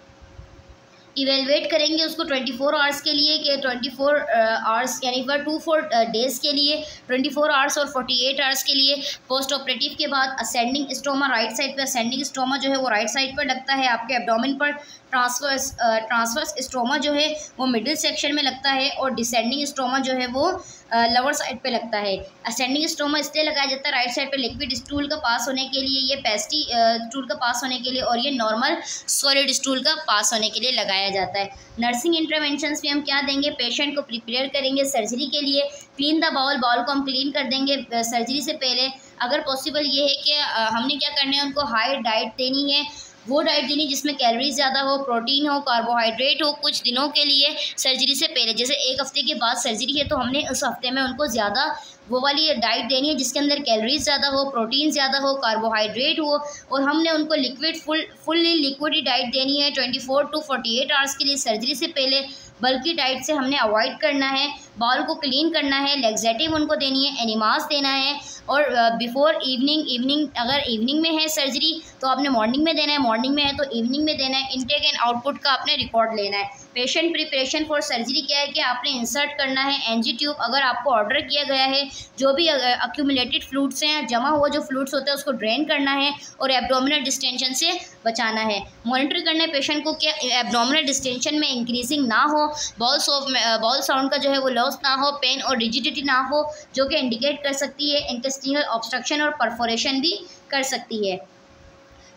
इवेलुएट करेंगे उसको 24 आवर्स के लिए कि 24 आवर्स यानी पर 24 डेज़ के लिए, 24 आवर्स और 48 आवर्स के लिए। पोस्ट ऑपरेटिव के बाद असेंडिंग स्टोमा राइट साइड पे, असेंडिंग स्टोमा जो है वो राइट साइड पर लगता है आपके एब्डोमेन पर। ट्रांसवर्स स्टोमा जो है वो मिडिल सेक्शन में लगता है, और डिसेंडिंग स्टोमा जो है वो लोअर साइड पे लगता है। असेंडिंग स्टोमा इसलिए लगाया जाता है राइट साइड पे लिक्विड स्टूल का पास होने के लिए, ये पेस्टी स्टूल का पास होने के लिए, और ये नॉर्मल सॉलिड स्टूल का पास होने के लिए लगाया जाता है। नर्सिंग इंटरवेंशंस में हम क्या देंगे, पेशेंट को प्रिपेयर करेंगे सर्जरी के लिए। क्लीन द बाउल, बाउल को हम क्लीन कर देंगे सर्जरी से पहले। अगर पॉसिबल ये है कि हमने क्या करना है, उनको हाई डाइट देनी है, वो डाइट देनी जिसमें कैलोरीज ज़्यादा हो, प्रोटीन हो, कार्बोहाइड्रेट हो, कुछ दिनों के लिए सर्जरी से पहले। जैसे एक हफ्ते के बाद सर्जरी है तो हमने उस हफ्ते में उनको ज़्यादा वो वाली डाइट देनी है जिसके अंदर कैलोरीज ज़्यादा हो, प्रोटीन ज़्यादा हो, कार्बोहाइड्रेट हो, और हमने उनको लिक्विड फुल्ली लिक्विड डाइट देनी है 24 to 48 आवर्स के लिए सर्जरी से पहले। बल्कि डाइट से हमने अवॉइड करना है। बाउल को क्लीन करना है, लेग्जेटिव उनको देनी है, एनिमास देना है, और बिफोर इवनिंग अगर इवनिंग में है सर्जरी तो आपने मॉर्निंग में देना है, मॉर्निंग में है तो इवनिंग में देना है। इनटेक एंड आउटपुट का आपने रिकॉर्ड लेना है। पेशेंट प्रिपरेशन फॉर सर्जरी क्या है कि आपने इंसर्ट करना है एनजी ट्यूब। अगर आपको ऑर्डर किया गया है, जो भी अक्यूमुलेटेड फ्लूइड्स हैं, जमा हुआ जो फ्लूइड्स होता है उसको ड्रेन करना है और एब्डोमिनल डिस्टेंशन से बचाना है। मॉनिटर करना है पेशेंट को कि एब्डोमिनल डिस्टेंशन में इंक्रीजिंग ना हो, बॉल साउंड का जो है वो लॉस ना हो, पेन और रिजिडिटी ना हो, जो कि इंडिकेट कर सकती है इंटेस्टिनल ऑब्स्ट्रक्शन और परफोरेशन भी कर सकती है।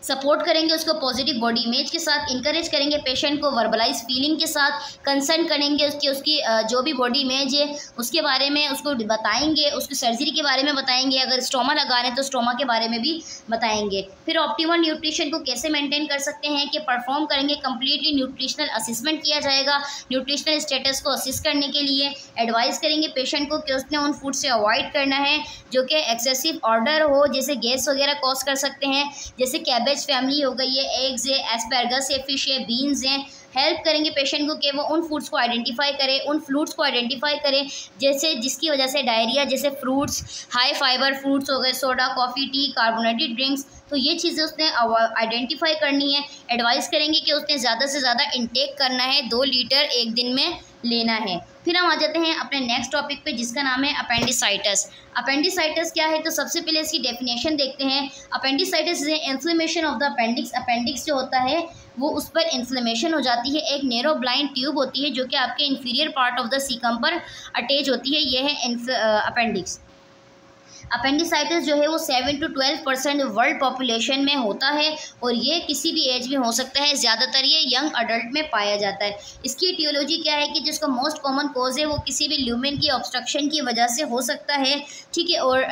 सपोर्ट करेंगे उसको पॉजिटिव बॉडी इमेज के साथ, इंकरेज करेंगे पेशेंट को वर्बलाइज फीलिंग के साथ, कंसर्न करेंगे उसकी जो भी बॉडी इमेज है उसके बारे में उसको बताएंगे, उसकी सर्जरी के बारे में बताएंगे, अगर स्टोमा लगा रहे हैं तो स्टोमा के बारे में भी बताएंगे। फिर ऑप्टिमल न्यूट्रिशन को कैसे मेंटेन कर सकते हैं कि परफॉर्म करेंगे, कम्प्लीटली न्यूट्रिशनल असेसमेंट किया जाएगा न्यूट्रिशनल स्टेटस को असिस्ट करने के लिए। एडवाइस करेंगे पेशेंट को कि उसने उन फूड से अवॉइड करना है जो कि एक्सेसिव ऑर्डर हो, जैसे गैस वगैरह कॉज कर सकते हैं, जैसे कैबेज फैमिली हो गई है, एग्स है, एस्पैरगस है, फिश है, बीन्स हैं। हेल्प करेंगे पेशेंट को कि वो उन फूड्स को आइडेंटिफाई करे, उन फ्रूट्स को आइडेंटिफाई करें जैसे जिसकी वजह से डायरिया, जैसे फ्रूट्स, हाई फाइबर फ्रूट्स हो गए, soda, coffee, T, carbonated drinks, तो ये चीज़ें उसने आइडेंटिफाई करनी है। एडवाइस करेंगे कि उसने ज़्यादा से ज़्यादा इंटेक करना है, 2 लीटर एक दिन में लेना है। फिर हम आ जाते हैं अपने नेक्स्ट टॉपिक पे जिसका नाम है अपेंडिसाइटिस। अपेंडिसाइटिस क्या है, तो सबसे पहले इसकी डेफिनेशन देखते हैं। Appendicitis is inflammation of the appendix. Appendix जो होता है वो उस पर इन्फ्लेमेशन हो जाती है। एक नैरो ब्लाइंड ट्यूब होती है जो कि आपके inferior part of the caecum पर अटैच होती है, ये है अपेंडिक्स। अपेंडिसाइटिस जो है वो 7 to 12% वर्ल्ड पॉपुलेशन में होता है और ये किसी भी एज में हो सकता है। ज़्यादातर ये यंग अडल्ट में पाया जाता है। इसकी टियोलॉजी क्या है कि जिसका मोस्ट कॉमन कॉज है वो किसी भी ल्यूमेन की ऑब्स्ट्रक्शन की वजह से हो सकता है, ठीक है। और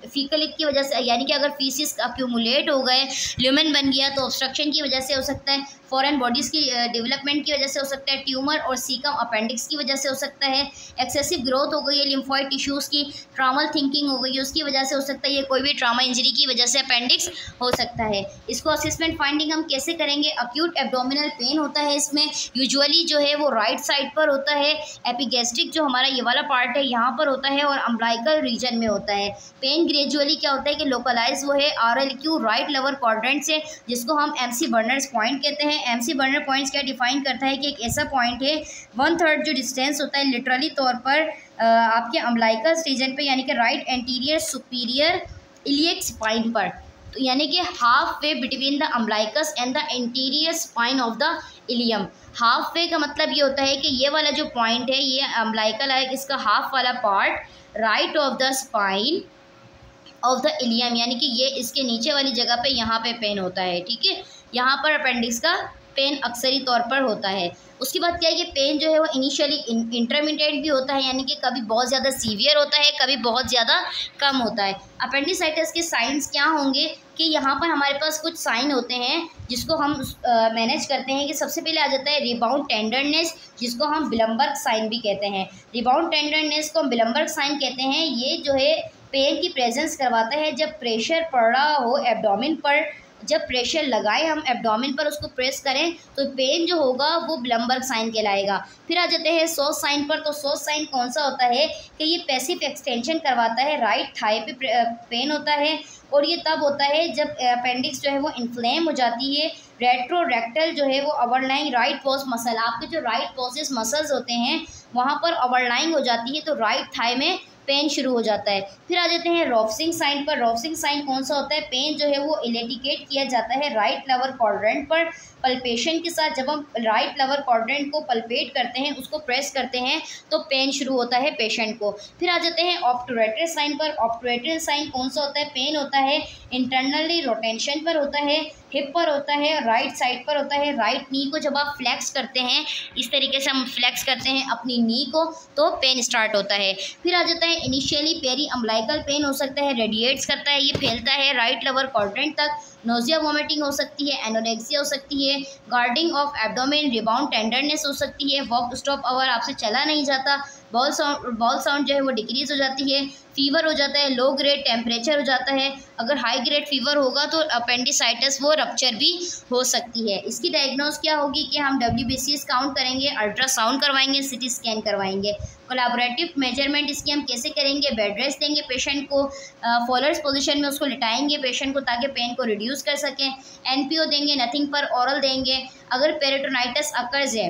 फीकलिक की वजह से, यानी कि अगर फीसिस अक्यूमुलेट हो गए, ल्यूमेन बन गया, तो ऑब्स्ट्रक्शन की वजह से हो सकता है। फॉरेन बॉडीज़ की डेवलपमेंट की वजह से हो सकता है। ट्यूमर और सीकम अपेंडिक्स की वजह से हो सकता है। एक्सेसिव ग्रोथ हो गई है लिम्फॉइड टिश्यूज़ की, ट्रॉमल थिंकिंग हो गई है, उसकी वजह से हो सकता है। ये कोई भी ट्रामा इंजरी की वजह से अपेंडिक्स हो सकता है। इसको असेसमेंट फाइंडिंग हम कैसे करेंगे? अक्यूट एब्डोमिनल पेन होता है इसमें, यूजुअली जो है वो राइट साइड पर होता है। एपिगैस्ट्रिक जो हमारा ये वाला पार्ट है यहाँ पर होता है और अम्ब्लाइकल रीजन में होता है। पेन ग्रेजुअली क्या होता है कि लोकलाइज वो है RLQ राइट लोअर क्वाड्रेंट से, जिसको हम MC बर्नर्स पॉइंट कहते हैं। MC बर्नर पॉइंट्स क्या डिफाइन करता है कि एक ऐसा पॉइंट है 1/3 जो डिस्टेंस होता है लिटरली तौर पर आपके अम्ब्लाइकल रीजन पे, यानी कि right anterior superior iliac spine पर, तो यानी कि half way between the umbilicus and the interior spine of the ilium. Half way का मतलब ये होता है कि ये वाला जो पॉइंट है ये अम्ब्लाइकल है, इसका हाफ वाला part right of the spine of the ilium, यानी कि ये इसके नीचे वाली जगह पे यहाँ पे पेन होता है, ठीक है। यहाँ पर अपेंडिक्स का पेन अक्सरी तौर पर होता है। उसके बाद क्या है कि पेन जो है वो इनिशियली इंटरमीडिएट भी होता है, यानी कि कभी बहुत ज़्यादा सीवियर होता है, कभी बहुत ज़्यादा कम होता है। अपेंडिसाइटिस के साइंस क्या होंगे कि यहाँ पर हमारे पास कुछ साइन होते हैं जिसको हम मैनेज करते हैं। कि सबसे पहले आ जाता है रिबाउंड टेंडरनेस, जिसको हम बिलमबर्ग साइन भी कहते हैं। रिबाउंड टेंडरनेस को हम बिलमबर्ग साइन कहते हैं। ये जो है पेन की प्रेजेंस करवाता है जब प्रेशर पड़ रहा हो एब्डोमेन पर। जब प्रेशर लगाए हम एब्डोमेन पर, उसको प्रेस करें तो पेन जो होगा वो बिलमबर्ग साइन कहलाएगा। फिर आ जाते हैं सॉस साइन पर। तो सॉस साइन कौन सा होता है कि ये पैसिव एक्सटेंशन करवाता है, राइट थाई पे पेन होता है और ये तब होता है जब अपेंडिक्स जो है वो इन्फ्लेम हो जाती है। रेट्रोरेक्टल जो है वो ओवरलाइंग राइट पोस्ट मसल, आपके जो राइट पोस्टिस मसल्स होते हैं वहाँ पर ओवरलाइंग हो जाती है, तो राइट थाई में पेन शुरू हो जाता है। फिर आ जाते हैं रॉफ्सिंग साइन पर। रॉफ्सिंग साइन कौन सा होता है? पेन जो है वो इलेटिकेट किया जाता है राइट लोअर क्वाड्रेंट पर पल्पेशन के साथ। जब हम राइट लोअर क्वाड्रेंट को पल्पेट करते हैं, उसको प्रेस करते हैं, तो पेन शुरू होता है पेशेंट को। फिर आ जाते हैं ऑब्टुरेटर साइन पर। ऑब्टुरेटर साइन कौन सा होता है? पेन होता है इंटरनली रोटेंशन पर होता है, हिप पर होता है, राइट साइड पर होता है। राइट नी को जब आप फ्लैक्स करते हैं, इस तरीके से हम फ्लैक्स करते हैं अपनी नी को, तो पेन स्टार्ट होता है। फिर आ जाता है इनिशियली पेरी अम्ब्लाइकल पेन हो सकता है, रेडिएट्स करता है, ये फैलता है राइट लोअर क्वाड्रेंट तक। नोजिया वोमिटिंग हो सकती है, एनोरेक्सिया हो सकती है, guarding of abdomen, rebound tenderness हो सकती है, वॉक स्टॉप आवर, आपसे चला नहीं जाता, बॉल साउंड जो है वो डिक्रीज हो जाती है, फीवर हो जाता है, लो ग्रेड टेम्परेचर हो जाता है। अगर हाई ग्रेड फीवर होगा तो अपेंडिसाइटिस वो रप्चर भी हो सकती है। इसकी डायग्नोस क्या होगी कि हम WBCs काउंट करेंगे, अल्ट्रासाउंड करवाएंगे, CT स्कैन करवाएंगे। कोलैबोरेटिव मेजरमेंट इसकी हम कैसे करेंगे? बेड रेस्ट देंगे पेशेंट को, फॉलोअर्स पोजीशन में उसको लिटाएंगे पेशेंट को ताकि पेन को रिड्यूस कर सकें। NPO देंगे, नथिंग पर ओरल देंगे। अगर पेरिटोनाइटिस अकर्स है,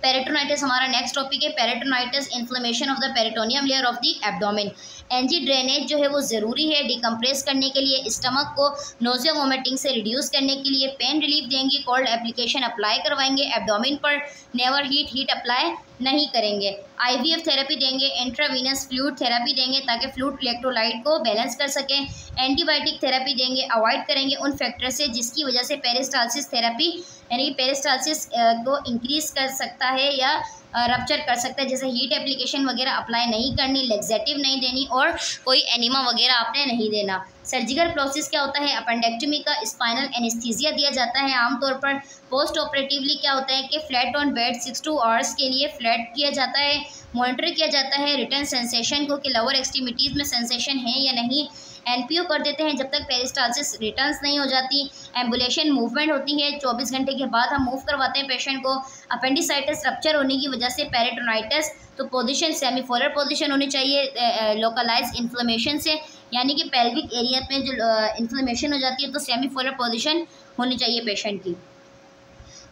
पेरिटोनाइटिस हमारा नेक्स्ट टॉपिक है। Peritonitis inflammation of the peritoneum layer of the abdomen. NG drainage जो है वो ज़रूरी है डिकम्प्रेस करने के लिए, स्टमक को नोजिया वोमिटिंग से रिड्यूस करने के लिए। पेन रिलीफ देंगे, कोल्ड एप्लीकेशन अप्लाई करवाएंगे एब्डोमेन पर, नेवर हीट अप्लाई नहीं करेंगे। IVF थेरेपी देंगे, इंट्रावीनस फ्लूइड थेरेपी देंगे ताकि फ्लूइड इलेक्ट्रोलाइट को बैलेंस कर सकें। एंटीबायोटिक थेरेपी देंगे, अवॉइड करेंगे उन फैक्टर से जिसकी वजह से पेरिस्टालसिस थेरेपी यानी कि पेरिस्टालसिस को इंक्रीज कर सकता है या रप्चर कर सकता है। जैसे हीट एप्लीकेशन वगैरह अप्लाई नहीं करनी, लेग्जेटिव नहीं देनी और कोई एनिमा वगैरह आपने नहीं देना। सर्जिकल प्रोसेस क्या होता है? अपेंडेक्टमी का स्पाइनल एनेस्थीसिया दिया जाता है आमतौर पर। पोस्ट ऑपरेटिवली क्या होता है कि flat on bed 6 to 2 hours के लिए फ्लैट किया जाता है, मॉनिटर किया जाता है रिटर्न सेंसेशन को कि लोअर एक्सट्रीमिटीज़ में सेंसेशन है या नहीं। NPO कर देते हैं जब तक पेरिस्टालसिस रिटर्न्स नहीं हो जाती। एम्बुलेशन मूवमेंट होती है, 24 घंटे के बाद हम मूव करवाते हैं पेशेंट को। अपेंडिसाइटिस रप्चर होने की वजह से पेरिटोनाइटिस, तो पोजीशन सेमीफोलर पोजीशन होनी चाहिए लोकलाइज इन्फ्लेमेशन से, यानी कि पेल्विक एरिया में जो इन्फ्लेमेशन हो जाती है तो सेमीफोलर पोजीशन होनी चाहिए पेशेंट की।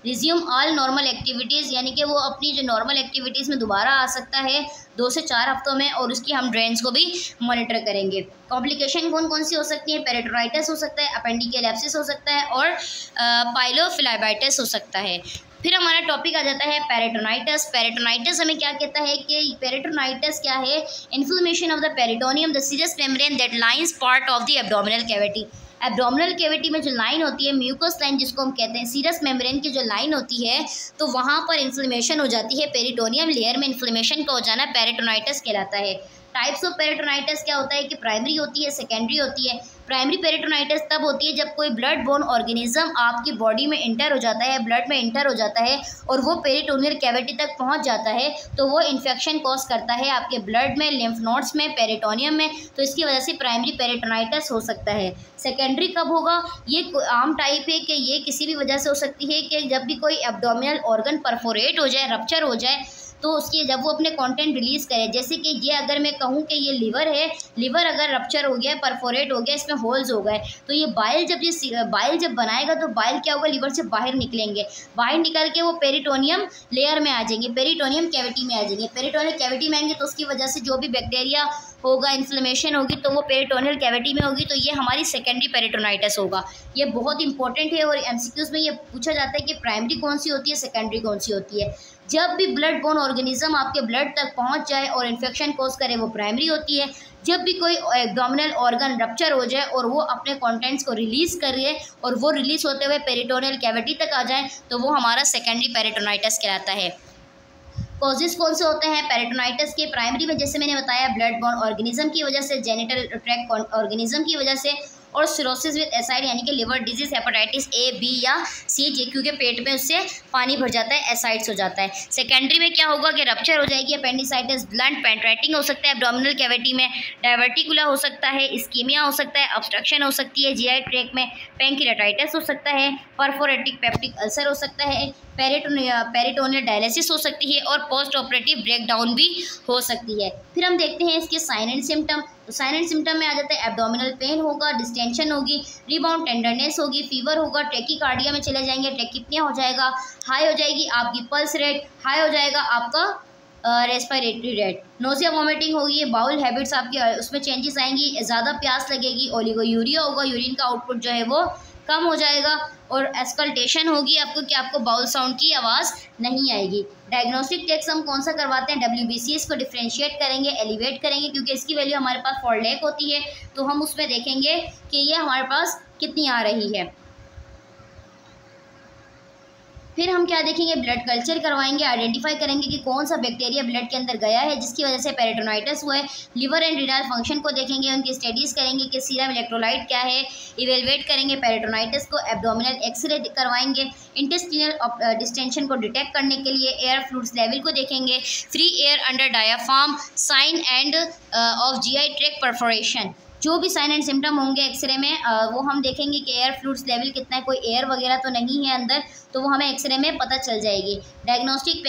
रिज्यूम ऑल नॉर्मल एक्टिविटीज़, यानी कि वो अपनी जो नॉर्मल एक्टिविटीज़ में दोबारा आ सकता है 2 से 4 हफ्तों में, और उसकी हम ड्रेन्स को भी मॉनिटर करेंगे। कॉम्प्लिकेशन कौन कौन सी हो सकती है? पेरिटोनाइटिस हो सकता है, अपेंडिकल हो सकता है, और पाइलोफिलाइटिस हो सकता है। फिर हमारा टॉपिक आ जाता है पेरिटोनाइटिस। पेरिटोनाइटिस हमें क्या कहता है कि पेरिटोनाइटिस क्या है? Inflammation of the peritoneum, the serous membrane that lines part of the abdominal cavity. Abdominal cavity में जो लाइन होती है, म्यूकस लाइन जिसको हम कहते हैं, सीरस मेम्ब्रेन की जो लाइन होती है, तो वहाँ पर इन्फ्लेमेशन हो जाती है। पेरिटोनियम लेयर में इन्फ्लेमेशन का हो जाना पेरिटोनाइटिस कहलाता है। टाइप्स ऑफ पेरिटोनाइटिस क्या होता है कि प्राइमरी होती है, सेकेंडरी होती है। प्राइमरी पेरिटोनाइटिस तब होती है जब कोई ब्लड बोर्न ऑर्गेनिज्म आपकी बॉडी में इंटर हो जाता है, ब्लड में इंटर हो जाता है, और वो पेरिटोनियल कैविटी तक पहुंच जाता है, तो वो इन्फेक्शन कॉज करता है आपके ब्लड में, लिम्फ नोड्स में, पेरिटोनियम में, तो इसकी वजह से प्राइमरी पेरिटोनाइटिस हो सकता है। सेकेंडरी कब होगा? ये आम टाइप है कि ये किसी भी वजह से हो सकती है कि जब भी कोई एब्डोमिनल ऑर्गन परफोरेट हो जाए, रप्चर हो जाए, तो उसकी जब वो अपने कंटेंट रिलीज़ करे, जैसे कि ये अगर मैं कहूँ कि ये लिवर है, लिवर अगर रप्चर हो गया, परफोरेट हो गया, इसमें होल्स हो गए, तो ये बाइल जब बनाएगा तो बाइल क्या होगा? लिवर से बाहर निकलेंगे, बाहर निकल के वो पेरिटोनियम लेयर में आ जाएंगे, पेरिटोनियम कैविटी में आ जाएंगे। पेरिटोनियल कैविटी में आएंगे तो उसकी वजह से जो भी बैक्टीरिया होगा, इन्फ्लेमेशन होगी, तो वो पेरिटोनियल कैविटी में होगी, तो ये हमारी सेकेंडरी पेरिटोनाइटिस होगा। ये बहुत इंपॉर्टेंट है और एमसीक्यूज़ में ये पूछा जाता है कि प्राइमरी कौन सी होती है, सेकेंडरी कौन सी होती है। जब भी ब्लड बोर्न ऑर्गेनिज्म आपके ब्लड तक पहुंच जाए और इन्फेक्शन कॉज करे, वो प्राइमरी होती है। जब भी कोई एब्डोमिनल ऑर्गन रप्चर हो जाए और वो अपने कंटेंट्स को रिलीज़ कर रही है और वो रिलीज़ होते हुए पेरिटोनियल कैविटी तक आ जाए, तो वो हमारा सेकेंडरी पेरिटोनाइटिस कहलाता है। कॉजेज कौन से होते हैं पेरिटोनाइटिस के? प्राइमरी में जैसे मैंने बताया ब्लड बोर्न ऑर्गेनिज्म की वजह से, जेनिटल ट्रैक्ट ऑर्गेनिज्म की वजह से, और सिरोसिस विद एसाइड यानी कि liver disease, hepatitis A, B या सी, क्योंकि पेट में उससे पानी भर जाता है, एसाइड्स हो जाता है। सेकेंडरी में क्या होगा कि रप्चर हो जाएगी, अपेंडिसाइटिस, ब्लंट पेंट्रेटिंग हो सकता है एब्डोमिनल कैविटी में, डायवर्टिकुला हो सकता है, इस्कीमिया हो सकता है, ऑब्स्ट्रक्शन हो सकती है जीआई ट्रैक्ट में, पैंक्रियाटाइटिस हो सकता है, परफोरेटिक पेप्टिक अल्सर हो सकता है, पेरिटोनियल डायलिसिस हो सकती है, और पोस्ट ऑपरेटिव ब्रेकडाउन भी हो सकती है। फिर हम देखते हैं इसके साइन एंड सिम्टम। तो साइन एंड सिम्टम में आ जाता है एब्डोमिनल पेन होगा, डिस्टेंशन होगी, रिबाउंड टेंडरनेस होगी, फीवर होगा, टैकीकार्डिया में चले जाएंगे, टैकीपनिया हो जाएगा, हाई हो जाएगी आपकी पल्स रेट, हाई हो जाएगा आपका रेस्पिरेटरी रेट, नोजिया वॉमिटिंग होगी, बाउल हैबिट्स आपकी उसमें चेंजेस आएंगी, ज़्यादा प्यास लगेगी, ओलिगोयूरिया होगा, यूरिन का आउटपुट जो है वो कम हो जाएगा, और एस्कल्टेशन होगी आपको कि आपको बाउल साउंड की आवाज़ नहीं आएगी। डायग्नोस्टिक टेस्ट हम कौन सा करवाते हैं? WBCS को डिफ्रेंशिएट करेंगे, एलिवेट करेंगे, क्योंकि इसकी वैल्यू हमारे पास फॉरलैक होती है, तो हम उसमें देखेंगे कि ये हमारे पास कितनी आ रही है। फिर हम क्या देखेंगे? ब्लड कल्चर करवाएंगे, आइडेंटिफाई करेंगे कि कौन सा बैक्टीरिया ब्लड के अंदर गया है जिसकी वजह से पेरिटोनाइटिस हुआ है। लिवर एंड रीनल फंक्शन को देखेंगे, उनकी स्टडीज़ करेंगे कि सीरम इलेक्ट्रोलाइट क्या है, इवेलुएट करेंगे पेरिटोनाइटिस को, एब्डोमिनल एक्सरे करवाएंगे, इंटेस्टिनल डिस्टेंशन को डिटेक्ट करने के लिए एयर फ्लूइड्स लेवल को देखेंगे, free air under diaphragm, sign and of GI tract perforation, जो भी साइन एंड सिम्टम होंगे एक्सरे में वो हम देखेंगे कि एयर फ्लूइड्स लेवल कितना है, कोई एयर वगैरह तो नहीं है अंदर, तो वो हमें एक्सरे में पता चल जाएगी। डायग्नोस्टिक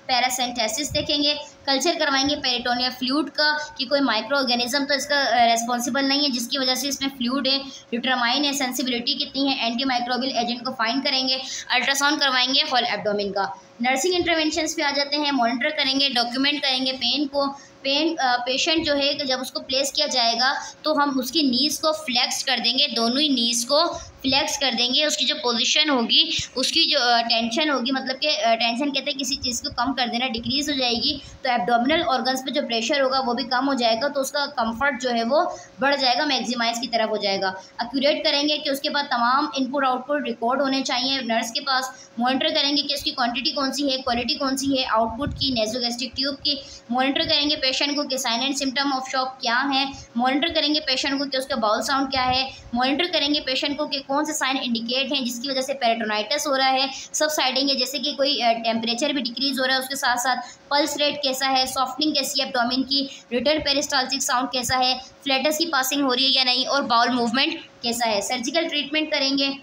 पैरासेंटेसिस देखेंगे, कल्चर करवाएंगे पेरिटोनियल फ्लूइड का कि कोई माइक्रो ऑर्गेनिज्म तो इसका रेस्पॉन्सिबल नहीं है जिसकी वजह से इसमें फ्लूइड है, डिटरमाइन है, सेंसिबिलिटी कितनी है, एंटी माइक्रोबियल एजेंट को फाइंड करेंगे, अल्ट्रासाउंड करवाएंगे होल एब्डोमेन का। नर्सिंग इंटरवेंशंस पे आ जाते हैं, मॉनिटर करेंगे, डॉक्यूमेंट करेंगे पेन को। पेशेंट जो है कि जब उसको प्लेस किया जाएगा तो हम उसकी नीज़ को फ्लेक्स कर देंगे, दोनों ही नीज़ को फ्लेक्स कर देंगे, उसकी जो पोजीशन होगी, उसकी जो टेंशन होगी, मतलब कि टेंशन कहते हैं किसी चीज़ को कम कर देना, डिक्रीज हो जाएगी, तो एब्डोमिनल ऑर्गन्स पे जो प्रेशर होगा वो भी कम हो जाएगा, तो उसका कंफर्ट जो है वो बढ़ जाएगा, मैक्सिमाइज की तरफ हो जाएगा। एक्यूरेट करेंगे कि उसके बाद तमाम इनपुट आउटपुट रिकॉर्ड होने चाहिए नर्स के पास। मॉनिटर करेंगे कि उसकी क्वांटिटी कौन सी है, क्वालिटी कौन सी है, आउटपुट की, नेज़ोगैस्ट्रिक ट्यूब की। मॉनिटर करेंगे पेशेंट को कि sign and symptom of shock क्या है। मॉनिटर करेंगे पेशेंट को कि उसका बाउल साउंड क्या है। मॉनिटर करेंगे पेशेंट को कि कौन से साइन इंडिकेट हैं जिसकी वजह से पेरिटोनाइटिस हो रहा है। सब साइडिंग है, जैसे कि कोई टेम्परेचर भी डिक्रीज हो रहा है, उसके साथ साथ पल्स रेट कैसा है, सॉफ्टनिंग कैसी है एब्डोमेन की, रिटर्न पेरिस्टाल्टिक साउंड कैसा है, फ्लैटस की पासिंग हो रही है या नहीं, और बाउल मूवमेंट कैसा है। सर्जिकल ट्रीटमेंट करेंगे।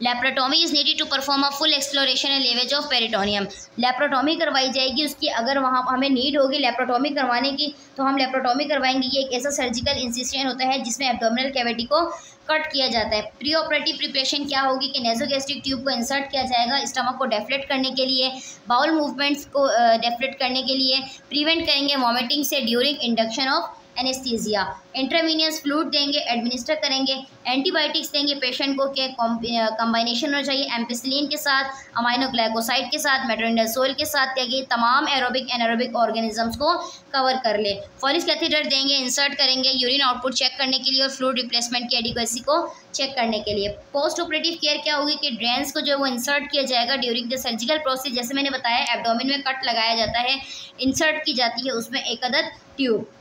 Laparotomy is needed to perform a full exploration and lavage of peritoneum. Laparotomy करवाई जाएगी उसकी, अगर वहाँ हमें नीड होगी लेप्रोटोमी करवाने की तो हम लेप्रोटोमी करवाएंगे। ये एक ऐसा सर्जिकल इंसिशन होता है जिसमें एब्डोमिनल कैविटी को कट किया जाता है। प्री ऑपरेटिव प्रिपरेशन क्या होगी कि नेज़ोगैस्ट्रिक ट्यूब को इंसर्ट किया जाएगा स्टमक को डेफ्लेट करने के लिए, बाउल मूवमेंट्स को डेफ्लेट करने के लिए, प्रिवेंट करेंगे वॉमिटिंग से during induction of anaesthesia, intravenous fluid देंगे, एडमिनिस्टर करेंगे, एंटीबायोटिक्स देंगे पेशेंट को के कॉम्बिनेशन होना चाहिए एम्पिसिलिन के साथ, अमाइनोग्लाइकोसाइड के साथ, मेट्रोनिडाज़ोल के साथ, ताकि तमाम एरोबिक एनारोबिक ऑर्गेनिजम्स को कवर कर ले। फॉलिस कैथेटर देंगे, इंसर्ट करेंगे यूरिन आउटपुट चेक करने के लिए और फ्लूइड रिप्लेसमेंट की एडिक्वेसी को चेक करने के लिए। पोस्ट ऑपरेटिव केयर क्या होगी कि ड्रेन्स को जो वो इंसर्ट किया जाएगा ड्यूरिंग द सर्जिकल प्रोसेस, जैसे मैंने बताया एब्डोमेन में कट लगाया जाता है, इंसर्ट की जाती है उसमें एक अदद ट्यूब।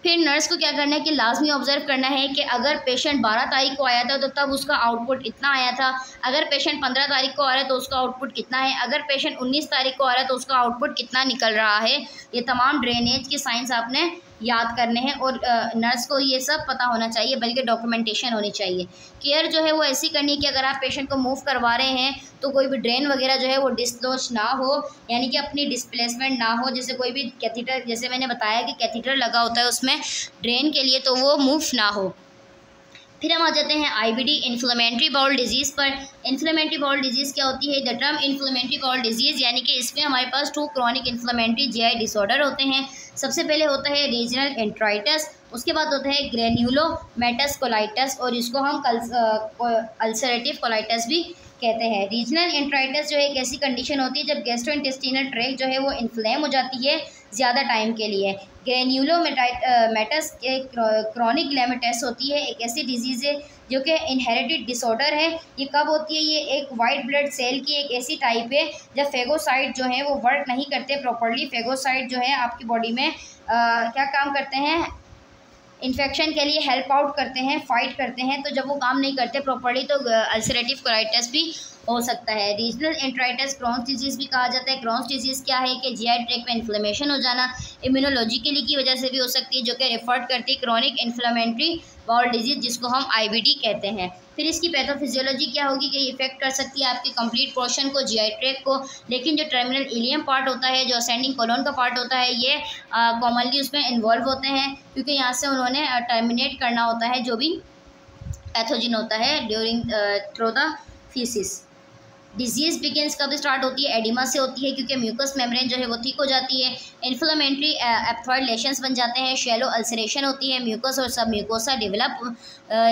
फिर नर्स को क्या करना है कि लाजमी ऑब्जर्व करना है कि अगर पेशेंट 12 तारीख को आया था तो तब उसका आउटपुट इतना आया था, अगर पेशेंट 15 तारीख को आ रहा है तो उसका आउटपुट कितना है, अगर पेशेंट 19 तारीख को आ रहा है तो उसका आउटपुट कितना निकल रहा है। ये तमाम ड्रेनेज के साइंस आपने याद करने हैं और नर्स को ये सब पता होना चाहिए, बल्कि डॉक्यूमेंटेशन होनी चाहिए। केयर जो है वो ऐसी करनी है कि अगर आप पेशेंट को मूव करवा रहे हैं तो कोई भी ड्रेन वगैरह जो है वो डिस्लोच ना हो, यानी कि अपनी डिस्प्लेसमेंट ना हो। जैसे कोई भी कैथीटर, जैसे मैंने बताया कि कैथीटर लगा होता है उसमें ड्रेन के लिए, तो वो मूव ना हो। फिर हम आ जाते हैं IBD इन्फ्लेमेटरी बाउल डिजीज़ पर। इन्फ्लेमेटरी बाउल डिजीज़ क्या होती है? The term inflammatory bowel disease, यानी कि इसमें हमारे पास 2 क्रॉनिक इन्फ्लेमेटरी GI डिसऑर्डर होते हैं। सबसे पहले होता है रीजनल एंट्राइटिस, उसके बाद होता है ग्रेन्युलोमेटस कोलाइटिस और इसको हम अल्सरेटिव कोलाइटिस भी कहते हैं। रीजनल एंट्राइटिस जो है एक ऐसी कंडीशन होती है जब गैस्ट्रोइंटेस्टिनल ट्रैक्ट जो है वो इन्फ्लेम हो जाती है ज़्यादा टाइम के लिए। ग्रेन्युलोमेटस क्रॉनिक ग्लैमेटस होती है, एक ऐसी डिजीज़ है जो कि इनहेरिटेड डिसऑर्डर है। ये कब होती है? ये एक वाइट ब्लड सेल की एक ऐसी टाइप है जब फेगोसाइट जो है वो वर्क नहीं करते प्रॉपर्ली। फेगोसाइट जो है आपकी बॉडी में क्या काम करते हैं? इन्फेक्शन के लिए हेल्प आउट करते हैं, फाइट करते हैं। तो जब वो काम नहीं करते प्रॉपर्ली तो अल्सरेटिव कोलाइटिस भी हो सकता है। रीजनल एंट्राइटिस क्रॉन्स डिजीज़ भी कहा जाता है। क्रॉन्स डिजीज़ क्या है कि GI ट्रैक्ट में इन्फ्लेमेशन हो जाना, इम्यूनोलॉजिकली की वजह से भी हो सकती है, जो कि रेफर्ड करती है क्रॉनिक इन्फ्लेमेटरी बाउल डिजीज़, जिसको हम IBD कहते हैं। फिर इसकी पैथोफिजियोलॉजी क्या होगी कि इफेक्ट कर सकती है आपके कंप्लीट पोर्शन को, GI ट्रैक्ट को, लेकिन जो टर्मिनल इलियम पार्ट होता है, जो असेंडिंग कोलोन का पार्ट होता है, ये कॉमनली उसमें इन्वॉल्व होते हैं, क्योंकि यहाँ से उन्होंने टर्मिनेट करना होता है जो भी पैथोजन होता है during through the faeces. Disease begins कब स्टार्ट होती है? एडिमा से होती है, क्योंकि म्यूकस मेम्ब्रेन जो है वो थिक हो जाती है, इन्फ्लेमेटरी एप्थॉइड लेशंस बन जाते हैं, शैलो अल्सरेशन होती है, म्यूकस और सब म्यूकोसा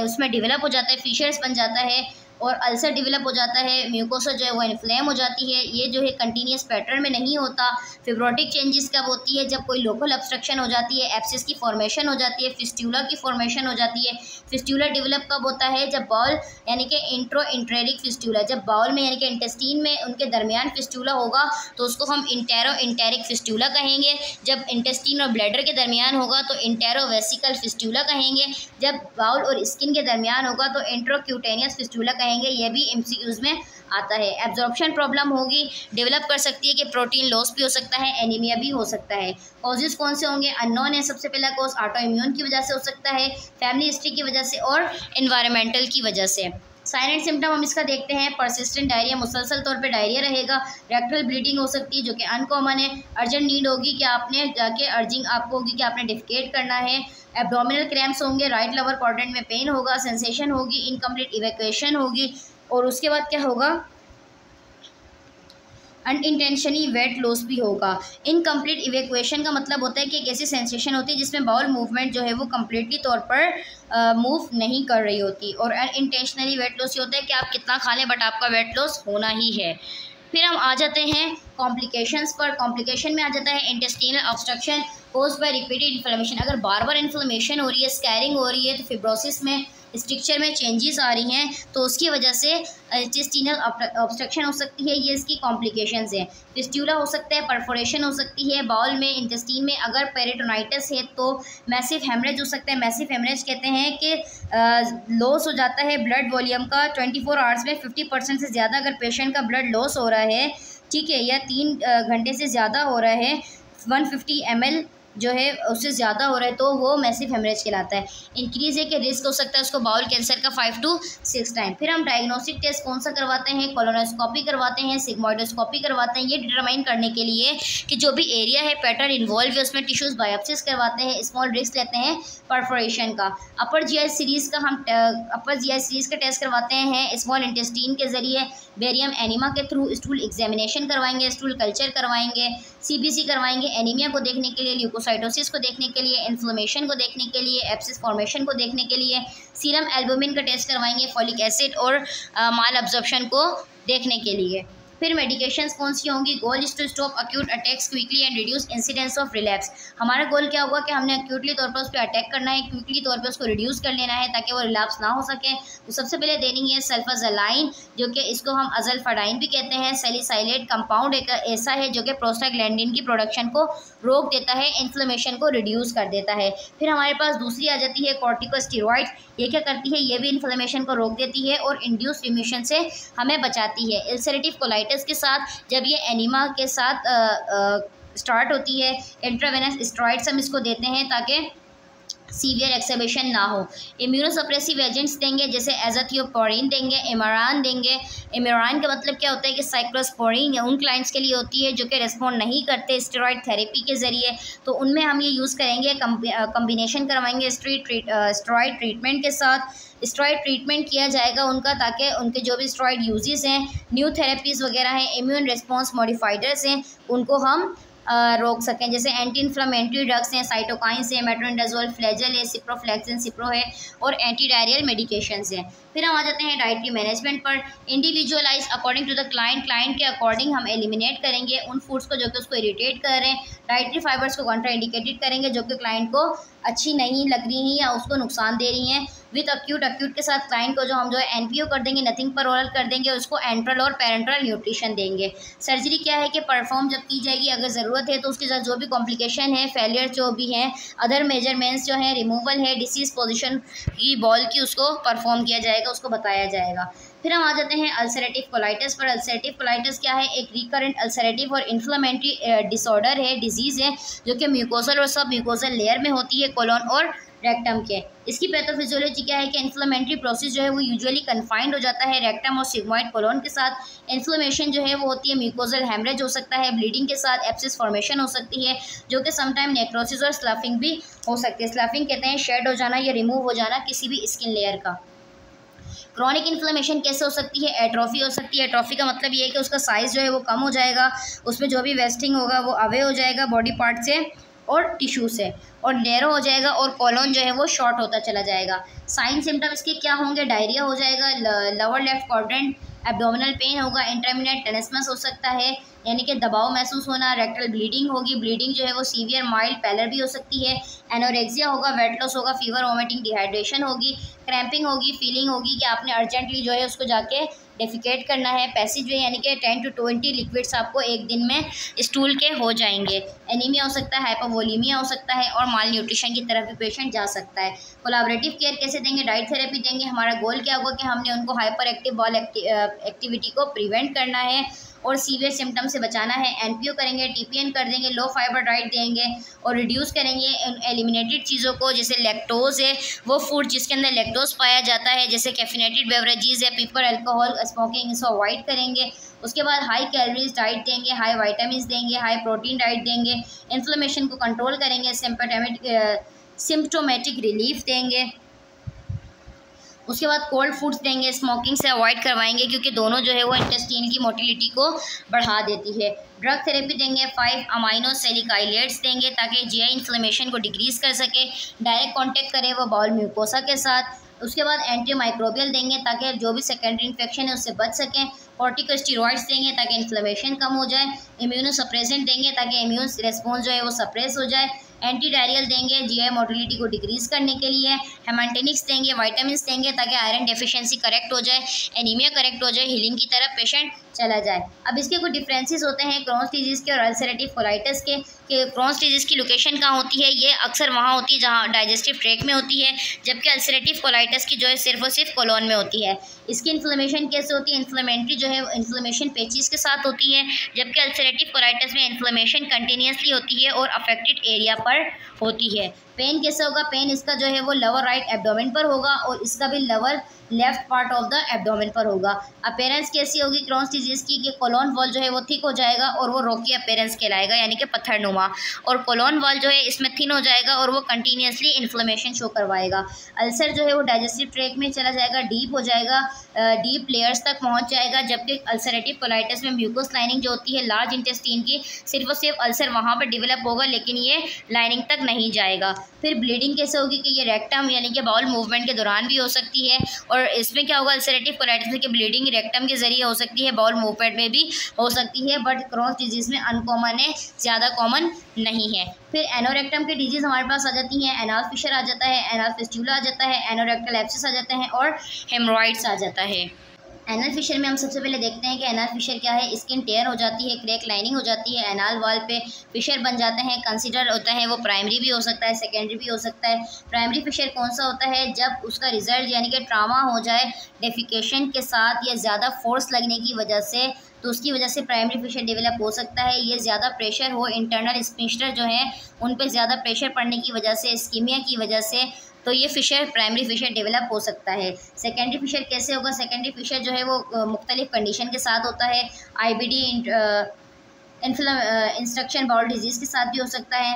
उसमें डेवलप हो जाता है, फिशर्स बन जाता है और अल्सर डेवलप हो जाता है। म्यूकोसा जो है वो इन्फ्लेम हो जाती है। ये जो है कंटिन्यूस पैटर्न में नहीं होता। फिब्रोटिक चेंजेस कब होती है? जब कोई लोकल ऑब्स्ट्रक्शन हो जाती है, एब्सिस की फॉर्मेशन हो जाती है, फिस्ट्यूला की फॉर्मेशन हो जाती है। फिस्ट्यूला डेवलप कब होता है? जब बाउल यानी कि इंट्रो इंट्रेरिक फिस्ट्यूला, जब बाउल में यानी कि इंटेस्टीन में उनके दरमियान फिस्ट्यूला होगा तो उसको हम इंटेरो इंटेरिक फिस्ट्यूला कहेंगे। जब इंटेस्टीन और ब्लैडर के दरमियान होगा तो इंटेरो वेसिकल फिस्ट्यूला कहेंगे। जब बाउल और स्किन के दरमियान होगा तो इंट्रोक्यूटेनियस फिस्ट्यूला कहेंगे। ये भी MCQs में आता है। एब्जॉर्प्शन प्रॉब्लम होगी, डेवलप कर सकती है कि प्रोटीन लॉस भी हो सकता है, एनीमिया भी हो सकता है। कॉजेज़ कौन से होंगे? अननोन है। सबसे पहला कॉज ऑटो इम्यून की वजह से हो सकता है, फैमिली हिस्ट्री की वजह से और एनवायरमेंटल की वजह से। साइन एंड सिम्टम हम इसका देखते हैं। परसिस्टेंट डायरिया, मुसलसल तौर पे डायरिया रहेगा। रेक्टल ब्लीडिंग हो सकती है जो कि अनकॉमन है। अर्जेंट नीड होगी कि आपने जाके अर्जिंग आपको होगी कि आपने डिफिकेट करना है। एब्डोमिनल क्रैम्प्स होंगे, राइट लोअर क्वाड्रेंट में पेन होगा, सेंसेशन होगी, इनकम्प्लीट इवैक्यूएशन होगी और उसके बाद क्या होगा? अनइंटेंशनली वेट लॉस भी होगा। इनकम्प्लीट इवैक्यूएशन का मतलब होता है कि एक ऐसी सेंसेशन होती है जिसमें बाउल मूवमेंट जो है वो कम्प्लीटली तौर पर मूव नहीं कर रही होती। और अनइंटेंशनली वेट लॉस ये होता है कि आप कितना खा लें बट आपका वेट लॉस होना ही है। फिर हम आ जाते हैं कॉम्प्लिकेशंस पर। कॉम्प्लिकेशन में आ जाता है intestinal obstruction caused by repeated inflammation. अगर बार बार इन्फ्लेमेशन हो रही है, स्कैरिंग हो रही है, तो फिब्रोसिस में स्ट्रक्चर में चेंजेस आ रही हैं तो उसकी वजह से इंटेस्टिनल ऑब्स्ट्रक्शन हो सकती है। ये इसकी कॉम्प्लिकेशंस है। फिस्ट्यूला हो सकता है, परफोरेशन हो सकती है बाउल में, इंटेस्टीन में। अगर पेरिटोनाइटिस है तो मैसिव हेमरेज हो सकता है। मैसिव हेमरेज कहते हैं कि लॉस हो जाता है ब्लड वॉल्यूम का 24 आवर्स में 50% से ज़्यादा अगर पेशेंट का ब्लड लॉस हो रहा है, ठीक है, या 3 घंटे से ज़्यादा हो रहा है, 150 ml जो है उससे ज़्यादा हो रहा है तो वो मैसिव हेमरेज कहलाता है। इंक्रीज है कि रिस्क हो सकता है उसको बाउल कैंसर का 5 to 6 टाइम। फिर हम डायग्नोस्टिक टेस्ट कौन सा करवाते हैं, कोलोनोस्कोपी करवाते हैं, सिग्मोइडोस्कोपी करवाते हैं, ये डिटरमाइन करने के लिए कि जो भी एरिया है पैटर्न इन्वॉल्व है उसमें टिश्यूज़ बायोप्सिस करवाते हैं, स्मॉल रिस्क लेते हैं परफोरेशन का। अपर जीआई सीरीज़ का टेस्ट करवाते हैं स्मॉल इंटेस्टीन के जरिए, बेरियम एनीमा के थ्रू स्टूल एग्जामिनेशन करवाएंगे, स्टूल कल्चर करवाएंगे, सीबीसी करवाएंगे एनीमिया को देखने के लिए, ल्यूकोसाइटोसिस को देखने के लिए, इन्फ्लेमेशन को देखने के लिए, एब्सिस फॉर्मेशन को देखने के लिए, सीरम एल्बुमिन का टेस्ट करवाएंगे, फॉलिक एसिड और माल अब्जॉर्प्शन को देखने के लिए। फिर मेडिकेशंस कौन सी होंगी, goal is to stop acute attacks quickly and reduce incidence of relapse. हमारा गोल क्या होगा कि हमने अक्यूटली तौर पर उस पर अटैक करना है, क्विकली तौर पर उसको रिड्यूस कर लेना है ताकि वो रिलैप्स ना हो सके। तो सबसे पहले देनी है सल्फाजलाइन, जो कि इसको हम अजल्फाडाइन भी कहते हैं। सैलिसाइलेट कंपाउंड एक ऐसा है जो कि प्रोस्टाग्लैंडिन की प्रोडक्शन को रोक देता है, इन्फ्लेमेशन को रिड्यूस कर देता है। फिर हमारे पास दूसरी आ जाती है कॉर्टिकोस्टेरॉइड। ये क्या करती है, ये भी इन्फ्लेमेशन को रोक देती है और इंड्यूस रिमिशन से हमें बचाती है। अल्सरेटिव कोलाइटिस के साथ जब ये एनीमा के साथ स्टार्ट होती है, इंट्रावेनस स्टेरॉइड्स हम इसको देते हैं ताकि सीवियर एक्सेबेशन ना हो। इम्यूनोसप्रेसिव एजेंट्स देंगे जैसे एजाथियोपोरिन देंगे, इमरान देंगे। इमरान का मतलब क्या होता है कि साइक्लोस्पोरिन उन क्लाइंट्स के लिए होती है जो कि रेस्पॉन्ड नहीं करते स्टेरॉइड थेरेपी के ज़रिए, तो उनमें हम ये यूज़ करेंगे। कम्बिनेशन करवाएंगे स्टेरॉइड ट्रीटमेंट के साथ। स्टेरॉइड ट्रीटमेंट किया जाएगा उनका ताकि उनके जो भी स्टेरॉइड यूजेस हैं, न्यू थेरेपीज़ वगैरह हैं, इम्यून रिस्पॉन्स मॉडिफाइडर्स हैं, उनको हम रोक सकें। जैसे एंटी इन्फ्लेमेटरी ड्रग्स हैं, साइटोकाइंस हैं, मेट्रोनिडाजोल, फ्लैजल है, सिप्रोफ्लेक्सिन, सिप्रो है और एंटी डायरियल मेडिकेशंस हैं। फिर हम आ जाते हैं डाइटरी मैनेजमेंट पर। Individualize according to the client के अकॉर्डिंग हम एलिमिनेट करेंगे उन फूड्स को जो कि उसको इरिटेट कर रहे हैं। डाइटरी फाइबर्स को कॉन्ट्राइंडिकेटेड करेंगे जो कि क्लाइंट को अच्छी नहीं लग रही हैं या उसको नुकसान दे रही हैं। विद अक्यूट के साथ क्लाइंट को जो हम एनपीओ कर देंगे, नथिंग पर ओरल कर देंगे, उसको एंट्रल और पेरेंट्रल न्यूट्रिशन देंगे। सर्जरी क्या है कि परफॉर्म जब की जाएगी, अगर ज़रूरत है तो उसके साथ जो भी कॉम्प्लिकेशन है, फेलियर जो भी हैं, अदर मेजरमेंट्स जो हैं, रिमूवल है डिसीज़ पोजीशन की बॉल की, उसको परफॉर्म किया जाएगा, उसको बताया जाएगा। फिर हम आ जाते हैं अल्सरेटिव कोलाइटिस पर। अल्सरेटिव कोलाइटिस क्या है, एक रिकरेंट अल्सरेटिव और इन्फ्लेमेटरी डिसऑर्डर है, डिजीज़ है जो कि म्यूकोसल और सब म्यूकोसल लेयर में होती है, कोलोन और रेक्टम के। इसकी पैथोफिजियोलॉजी क्या है कि इन्फ्लेमेटरी प्रोसेस जो है वो यूजुअली कन्फाइंड हो जाता है रेक्टम और सिग्मोइड कोलोन के साथ। इन्फ्लेमेशन जो है वो होती है म्यूकोजल हेमरेज हो सकता है, ब्लीडिंग के साथ एब्सिस फॉर्मेशन हो सकती है जो कि समटाइम नेक्रोसिस और स्लफिंग भी हो सकती है। स्लफिंग कहते हैं शेड हो जाना या रिमूव हो जाना किसी भी स्किन लेयर का। क्रॉनिक इन्फ्लेमेशन कैसे हो सकती है, एट्रोफी हो सकती है। एट्रोफी का मतलब ये है कि उसका साइज़ जो है वो कम हो जाएगा, उसमें जो भी वेस्टिंग होगा वो अवे हो जाएगा बॉडी पार्ट से और टिश्यू से, और नैरो हो जाएगा और कॉलोन जो है वो शॉर्ट होता चला जाएगा। साइन सिम्टम्स के क्या होंगे, डायरिया हो जाएगा, lower left quadrant abdominal pain होगा, इंटरमिनेट टेनिसमस हो सकता है यानी कि दबाव महसूस होना, रेक्टल ब्लीडिंग होगी, ब्लीडिंग जो है वो सीवियर माइल्ड पैलर भी हो सकती है, एनोरेक्सिया होगा, वेट लॉस होगा, फीवर वोमिटिंग डिहाइड्रेशन होगी, क्रैम्पिंग होगी, फीलिंग होगी कि आपने अर्जेंटली जो है उसको जाके डेफिकेट करना है, पैसेज वे यानी कि 10 to 20 लिक्विड्स आपको एक दिन में स्टूल के हो जाएंगे, एनीमिया हो सकता है, हाइपोवोलीमिया हो सकता है और माल न्यूट्रिशन की तरफ भी पेशेंट जा सकता है। कोलैबोरेटिव केयर कैसे देंगे, डाइट थेरेपी देंगे। हमारा गोल क्या होगा कि हमने उनको हाइपर एक्टिव बॉल एक्टिविटी को प्रिवेंट करना है और सीवियर सिम्टम से बचाना है। एनपीओ करेंगे, टीपीएन कर देंगे, लो फाइबर डाइट देंगे और रिड्यूस करेंगे एलिमिनेटेड चीज़ों को, जैसे लैक्टोज है वो फूड जिसके अंदर लैक्टोज पाया जाता है, जैसे कैफिनेटेड बेवरेजेस है, पीपर, अल्कोहल, स्मोकिंग, इसको अवॉइड करेंगे। उसके बाद हाई कैलोरीज डाइट देंगे, हाई वाइटामिन देंगे, हाई प्रोटीन डाइट देंगे, इन्फ्लेमेशन को कंट्रोल करेंगे, सिम्प्टोमेटिक रिलीफ देंगे। उसके बाद कोल्ड फूड्स देंगे, स्मोकिंग से अवॉइड करवाएंगे क्योंकि दोनों जो है वो इंटेस्टाइन की मोटिलिटी को बढ़ा देती है। ड्रग थेरेपी देंगे, 5 अमाइनो सैलिकाइलेट्स देंगे ताकि जीआई इन्फ्लेमेशन को डिक्रीज़ कर सके, डायरेक्ट कांटेक्ट करे वो बाउल म्यूकोसा के साथ। उसके बाद एंटी माइक्रोबियल देंगे ताकि जो भी सेकेंडरी इन्फेक्शन है उससे बच सकें, कॉर्टिकोस्टेरॉइड्स देंगे ताकि इन्फ्लेमेशन कम हो जाए, इम्यूनोसप्रेसेंट देंगे ताकि इम्यून रिस्पॉन्स जो है वो सप्रेस हो जाए, एंटी डायरियल देंगे जीआई मोटिलिटी को डिक्रीज़ करने के लिए, हेमाटेनिक्स देंगे, विटामिन देंगे ताकि आयरन डेफिशिएंसी करेक्ट हो जाए, एनीमिया करेक्ट हो जाए, हीलिंग की तरफ पेशेंट चला जाए। अब इसके कुछ डिफरेंसेस होते हैं क्रॉन्स डिजीज़ के और अल्सरेटिव कोलाइटिस के। कि क्रॉन्स डिजीज़ की लोकेशन कहाँ होती है, ये अक्सर वहाँ होती है जहाँ डाइजेस्टिव ट्रैक्ट में होती है, जबकि अल्सरेटिव कोलाइटिस की जो है सिर्फ और सिर्फ कोलोन में होती है। इसकी इन्फ्लेमेशन कैसे होती है, इन्फ्लेमेटरी जो है इन्फ्लेमेशन पेचिस के साथ होती है, जबकि अल्सरेटिव कोलाइटिस में इन्फ्लेमेशन कंटिन्यूसली होती है और अफेक्टेड एरिया पर पर होती है। पेन कैसे होगा? पेन इसका जो है वो लोअर राइट एब्डोमेन पर होगा और इसका भी lower left part of the abdomen पर होगा। अपेरेंस कैसी होगी क्रॉन्स डिजीज की कि कोलोन वॉल जो है वो थिक हो जाएगा और वो रॉकी अपेरेंस कहलाएगा, यानी कि पत्थरनुमा। और कोलोन वॉल जो है इसमें थिन हो जाएगा और वो कंटिन्यूसली इन्फ्लेमेशन शो करवाएगा। अल्सर जो है वो डाइजेस्टिव ट्रैक्ट में चला जाएगा, डीप हो जाएगा, डीप लेयर्स तक पहुंच जाएगा। जबकि अल्सरेटिव कोलाइटिस में म्यूकस लाइनिंग जो होती है लार्ज इंटेस्टाइन की, सिर्फ और सिर्फ अल्सर वहाँ पर डेवलप होगा, लेकिन ये लाइनिंग तक नहीं जाएगा। फिर ब्लीडिंग कैसे होगी कि ये रेक्टम यानी कि बाउल मूवमेंट के दौरान भी हो सकती है। और इसमें क्या होगा? अल्सरेटिव कोलाइटिस में कि ब्लीडिंग रेक्टम के जरिए हो सकती है, बाउल मूवमेंट में भी हो सकती है, बट क्रॉस डिजीज में अनकॉमन है, ज़्यादा कॉमन नहीं है। फिर एनोरेक्टम के डिजीज़ हमारे पास आ जाती हैं। एनाल फिशर आ जाता है, एनाल फिस्टुला आ जाता है, एनोरेक्टल एब्सिस आ जाते हैं और हेमरॉइड्स आ जाता है। एनल फिशर में हम सबसे पहले देखते हैं कि एनल फिशर क्या है। स्किन टेयर हो जाती है, क्रैक लाइनिंग हो जाती है, एनाल वॉल पे फिशर बन जाते हैं। कंसीडर होता है वो प्राइमरी भी हो सकता है, सेकेंडरी भी हो सकता है। प्राइमरी फिशर कौन सा होता है? जब उसका रिजल्ट यानी कि ट्रामा हो जाए डेफिकेशन के साथ या ज़्यादा फोर्स लगने की वजह से, तो उसकी वजह से प्राइमरी फिशर डेवलप हो सकता है। ये ज़्यादा प्रेशर हो, इंटरनल स्फिंक्टर जो है उन पर ज़्यादा प्रेशर पड़ने की वजह से, इस्कीमिया की वजह से, तो ये फिशर प्राइमरी फिशर डेवलप हो सकता है। सेकेंडरी फिशर कैसे होगा? सेकेंडरी फिशर जो है वो मुख्तलिफ कंडीशन के साथ होता है। IBD इंस्ट्रक्शन बाउल डिजीज़ के साथ भी हो सकता है,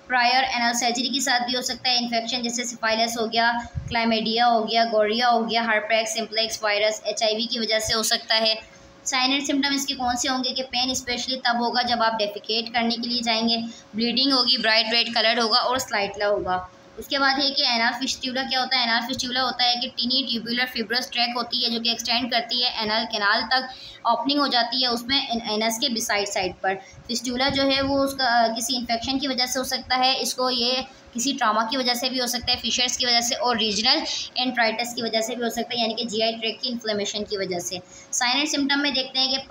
प्रायर एनल सर्जरी के साथ भी हो सकता है। इन्फेक्शन जैसे सिफाइलस हो गया, क्लाइमेडिया हो गया, गोरिया हो गया, हार्पेक्स सिम्प्लेक्स वायरस, HIV की वजह से हो सकता है। साइन एंड सिम्टम इसके कौन से होंगे कि पेन स्पेशली तब होगा जब आप डेफिकेट करने के लिए जाएंगे, ब्लीडिंग होगी, ब्राइट रेड कलर होगा और स्लाइटला होगा। उसके बाद है कि एनाल फिस्टुला क्या होता है? एनाल फिस्टुला होता है कि टिनी ट्यूबुलर फिब्रस ट्रैक होती है जो कि एक्सटेंड करती है एनाल कैनाल तक, ओपनिंग हो जाती है उसमें एनस के बिसाइड साइड पर। फिस्टुला जो है वो उसका किसी इन्फेक्शन की वजह से हो सकता है, इसको ये किसी ट्रामा की वजह से भी हो सकता है, फिशर्स की वजह से, और रीजनल एंट्राइटिस की वजह से भी हो सकता है, यानी कि GI ट्रैक्ट की इन्फ्लेमेशन की वजह से। साइन एंड सिम्टम में देखते हैं कि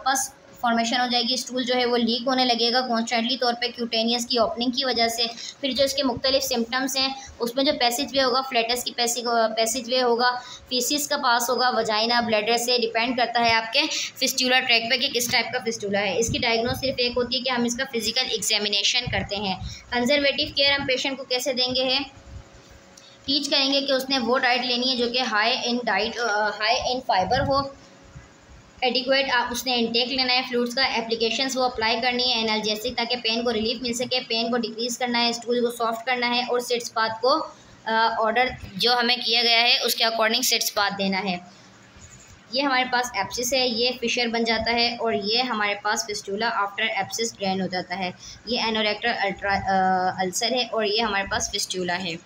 पस फॉर्मेशन हो जाएगी, स्टूल जो है वो लीक होने लगेगा कॉन्स्टेंटली तौर पे क्यूटेनियस की ओपनिंग की वजह से। फिर जो इसके मुख्तलिफ सिम्टम्स हैं उसमें जो पैसेज वे होगा, फ्लैटस की पैसेज वे होगा, फीसिस का पास होगा, वजाइना, ब्लैडर से डिपेंड करता है आपके फिस्टुला ट्रैक पे कि किस टाइप का फिस्टुला है। इसकी डायग्नोस सिर्फ एक होती है कि हम इसका फिजिकल एग्जामिनेशन करते हैं। कंजर्वेटिव केयर हम पेशेंट को कैसे देंगे है, टीच करेंगे कि उसने वो डाइट लेनी है जो कि हाई इन फाइबर हो, एडिक्वेट आप उसने इंटेक लेना है, फ्लूइड्स का एप्लीकेशंस वो अप्लाई करनी है, एनाल्जेसिक ताकि पेन को रिलीफ मिल सके, पेन को डिक्रीज़ करना है, स्टूल को सॉफ्ट करना है, और सिट्स बाथ को ऑर्डर जो हमें किया गया है उसके अकॉर्डिंग सिट्स बाथ देना है। ये हमारे पास एप्सिस है, ये फिशर बन जाता है, और ये हमारे पास फिस्टुला आफ्टर एप्सिस ड्रेन हो जाता है। ये एनोरेक्टल अल्सर है और ये हमारे पास फिस्टुला है।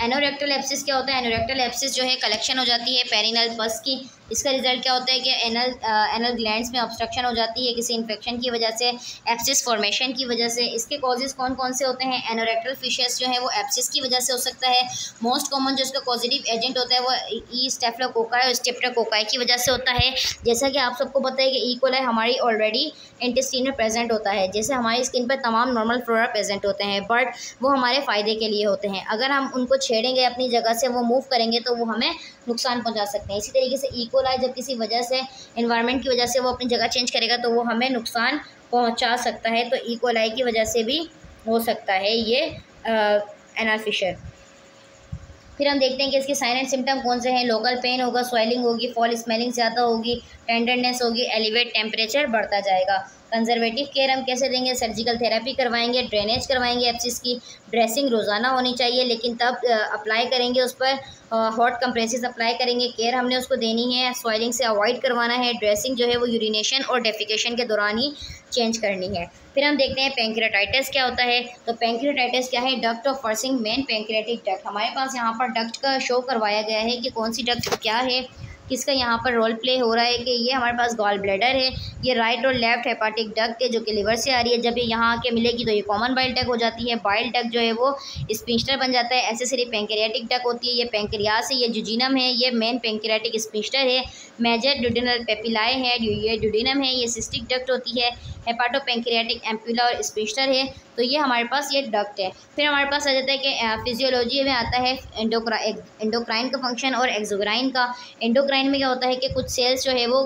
एनोरेक्टल एप्सिस क्या होता है? एनोरेक्टल एप्सिस जो है कलेक्शन हो जाती है पेरिनल पस की। इसका रिजल्ट क्या होता है कि एनल ग्लैंड्स में ऑब्स्ट्रक्शन हो जाती है किसी इन्फेक्शन की वजह से, एप्सिस फॉर्मेशन की वजह से। इसके कॉजेज़ कौन कौन से होते हैं? एनोरेक्टल फिशर्स जो है वो एप्सिस की वजह से हो सकता है। मोस्ट कॉमन जो इसका पॉजिटिव एजेंट होता है वो ई स्टेफ्लोकोकाई और स्ट्रेप्टोकोकाई की वजह से होता है। जैसा कि आप सबको पता है कि ई कोलाई हमारी ऑलरेडी इंटेस्टाइन में प्रेजेंट होता है, जैसे हमारी स्किन पर तमाम नॉर्मल फ्लोरा प्रेजेंट होते हैं, बट वो हमारे फ़ायदे के लिए होते हैं। अगर हम उनको छेड़ेंगे, अपनी जगह से वो मूव करेंगे, तो वो हमें नुकसान पहुंचा सकते हैं। इसी तरीके से ई कोलाई जब किसी वजह से, एनवायरनमेंट की वजह से वो अपनी जगह चेंज करेगा तो वो हमें नुकसान पहुंचा सकता है। तो ई कोलाई की वजह से भी हो सकता है ये एनाल फिशर। फिर हम देखते हैं कि इसके साइन एंड सिम्टम कौन से हैं। लोकल पेन होगा, स्वेलिंग होगी, फॉल स्मेलिंग ज़्यादा होगी, टेंडरनेस होगी, एलिवेट टेम्परेचर बढ़ता जाएगा। कंजर्वेटिव केयर हम कैसे देंगे? सर्जिकल थेरेपी करवाएंगे, ड्रेनेज करवाएंगे एप्सिस की, ड्रेसिंग रोज़ाना होनी चाहिए, लेकिन तब अप्लाई करेंगे उस पर हॉट कंप्रेसेस अप्लाई करेंगे। केयर हमने उसको देनी है, स्वेलिंग से अवॉइड करवाना है। ड्रेसिंग जो है वो यूरिनेशन और डेफिकेशन के दौरान ही चेंज करनी है। फिर हम देखते हैं पैंक्रियाटाइटिस क्या होता है। तो पैंक्रियाटाइटिस क्या है? Duct of Wirsung main pancreatic duct. हमारे पास यहाँ पर डक्ट का शो करवाया गया है कि कौन सी डक्ट क्या है, किसका यहाँ पर रोल प्ले हो रहा है। कि ये हमारे पास गॉल ब्लैडर है, ये राइट और लेफ्ट हेपाटिक डक्ट है जो कि लिवर से आ रही है। जब ये यहाँ आके मिलेगी तो ये कॉमन बाइल डक्ट हो जाती है। बाइल डक्ट जो है वो स्पिंस्टर बन जाता है। एसेसरी पैंक्रियाटिक डक्ट होती है, ये पैंक्रियास है, ये जुजिनम है, ये मेन पैंक्रियाटिक स्पिंस्टर है। मेजर ड्यूडेनल पेपिलाए है, ये ड्यूडेनम है, ये सिस्टिक डक्ट होती है। हेपाटो पैंक्रियाटिक एम्पुला और स्पिंस्टर है। तो ये हमारे पास ये डक्ट है। फिर हमारे पास आ जाता है कि फिजियोलॉजी में आता है एंडोक्राइन का फंक्शन और एक्सोक्राइन का। एंडोक्राइन में क्या होता है कि कुछ सेल्स जो है वो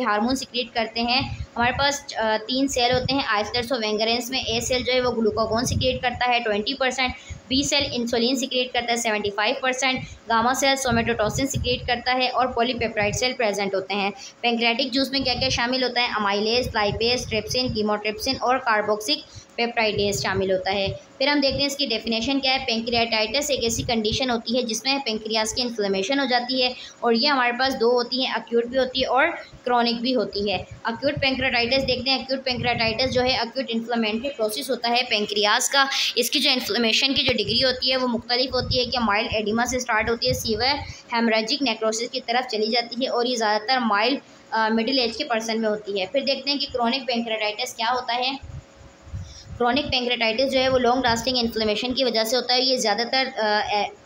हार्मोन सिक्रीट करते हैं हमारे पास 3 सेल होते हैं आइसोलेट्स ऑफ वेंगरेंस में। ए सेल जो है वो ग्लूकागोन सिक्रिएट करता है 20%, बी सेल इंसुलिन सिक्रिएट करता है 75%, गामा सेल सोमेटोटॉक्सिन सिक्रिएट करता है और पॉलीपेप्टाइड सेल प्रेजेंट होते हैं। पैंक्रियाटिक जूस में क्या क्या शामिल होता है? अमाइलेज, लाइपेज, ट्रिप्सिन, कीमोट्रिप्सिन और कार्बोक्सिक पेप्टाइडेज शामिल होता है। फिर हम देखते हैं इसकी डेफिनेशन क्या है। पैंक्रियाटाइटिस एक ऐसी कंडीशन होती है जिसमें पैंक्रियाज की इन्फ्लेमेशन हो जाती है और ये हमारे पास दो होती हैं, अक्यूट भी होती है और क्रॉनिक भी होती है। अक्यूट पैंक्रियाटाइटिस देखते हैं। अक्यूट पैंक्रियाटाइटिस जो है अक्यूट इन्फ्लेमेटरी प्रोसेस होता है पैंक्रियाज का। इसकी जो इन्फ्लेमेशन की जो डिग्री होती है वो मुख्तलिफ होती है कि माइल्ड एडिमा से स्टार्ट होती है, सीवियर हेमरेजिक नेक्रोसिस की तरफ चली जाती है और ये ज़्यादातर माइल्ड मिडिल एज के पर्सन में होती है। फिर देखते हैं कि क्रॉनिक पैंक्रियाटाइटिस क्या होता है। क्रॉनिक पैंक्रियाटाइटिस जो है वो लॉन्ग लास्टिंग इन्फ्लेमेशन की वजह से होता है। ये ज़्यादातर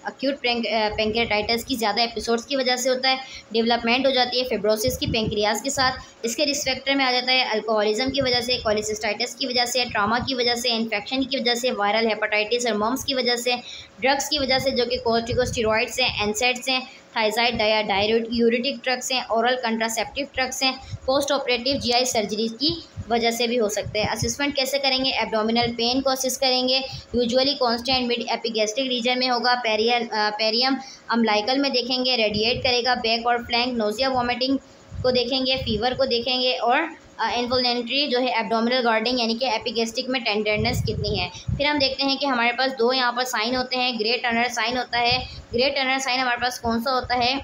अक्यूट पैंक्रियाटाइटिस की ज़्यादा एपिसोड्स की वजह से होता है। डेवलपमेंट हो जाती है फिब्रोसिस की पैंक्रियाज के साथ। इसके रिस्क फैक्टर में आ जाता है अल्कोहलिज्म की वजह से, कोलेसिस्टाइटिस की वजह से, ट्रामा की वजह से, इन्फेक्शन की वजह से, वायरल हेपेटाइटिस और मम्स की वजह से, ड्रग्स की वजह से जो कि कॉर्टिकोस्टेरॉइड्स हैं, एनसेड्स हैं, थाइजाइड डाययूरेटिक ड्रग्स हैं, ओरल कंट्रासेप्टिव ड्रग्स हैं, पोस्ट ऑपरेटिव जीआई सर्जरी की वजह से भी हो सकते हैं। असिस्मेंट कैसे करेंगे? एब्डोमिनल पेन को असिस्ट करेंगे, usually constant mid epigastric region में होगा, पेरियम अम्लाइकल में देखेंगे, रेडिएट करेगा, बैक और फ्लैंक, नोजिया वॉमिटिंग को देखेंगे, फीवर को देखेंगे और इन्वॉल्यूंटरी जो है एब्डोमिनल गार्डिंग यानी कि एपिगैस्ट्रिक में टेंडरनेस कितनी है। फिर हम देखते हैं कि हमारे पास दो यहाँ पर साइन होते हैं। ग्रे टर्नर साइन होता है। ग्रे टर्नर साइन हमारे पास कौन सा होता है?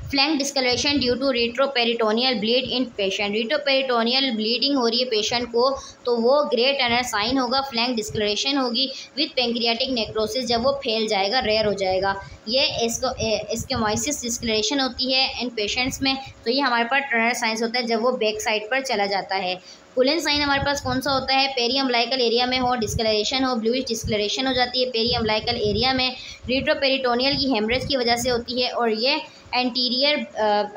Flank discoloration due to retroperitoneal bleed in patient. Retroperitoneal bleeding हो रही है पेशेंट को तो वो ग्रे टर्नर साइन होगा। फ्लैंक डिस्कलरेशन होगी विथ पैंक्रियाटिक नेक्रोसिस, जब वो फैल जाएगा, रेयर हो जाएगा। ये एस्केमोसिस डिस्कलरेशन होती है इन पेशेंट्स में, तो ये हमारे पास टर्नर साइंस होता है जब वो बैक साइड पर चला जाता है। पुलिन साइन हमारे पास कौन सा होता है? पेरी अम्लाइकल एरिया में हो डिस्कलरेशन हो, ब्लूइश डिस्कलरेशन हो जाती है पेरी अम्लाइकल एरिया में, रेट्रोपेरिटोनियल की हेमरेज की वजह से होती है और ये एंटीरियर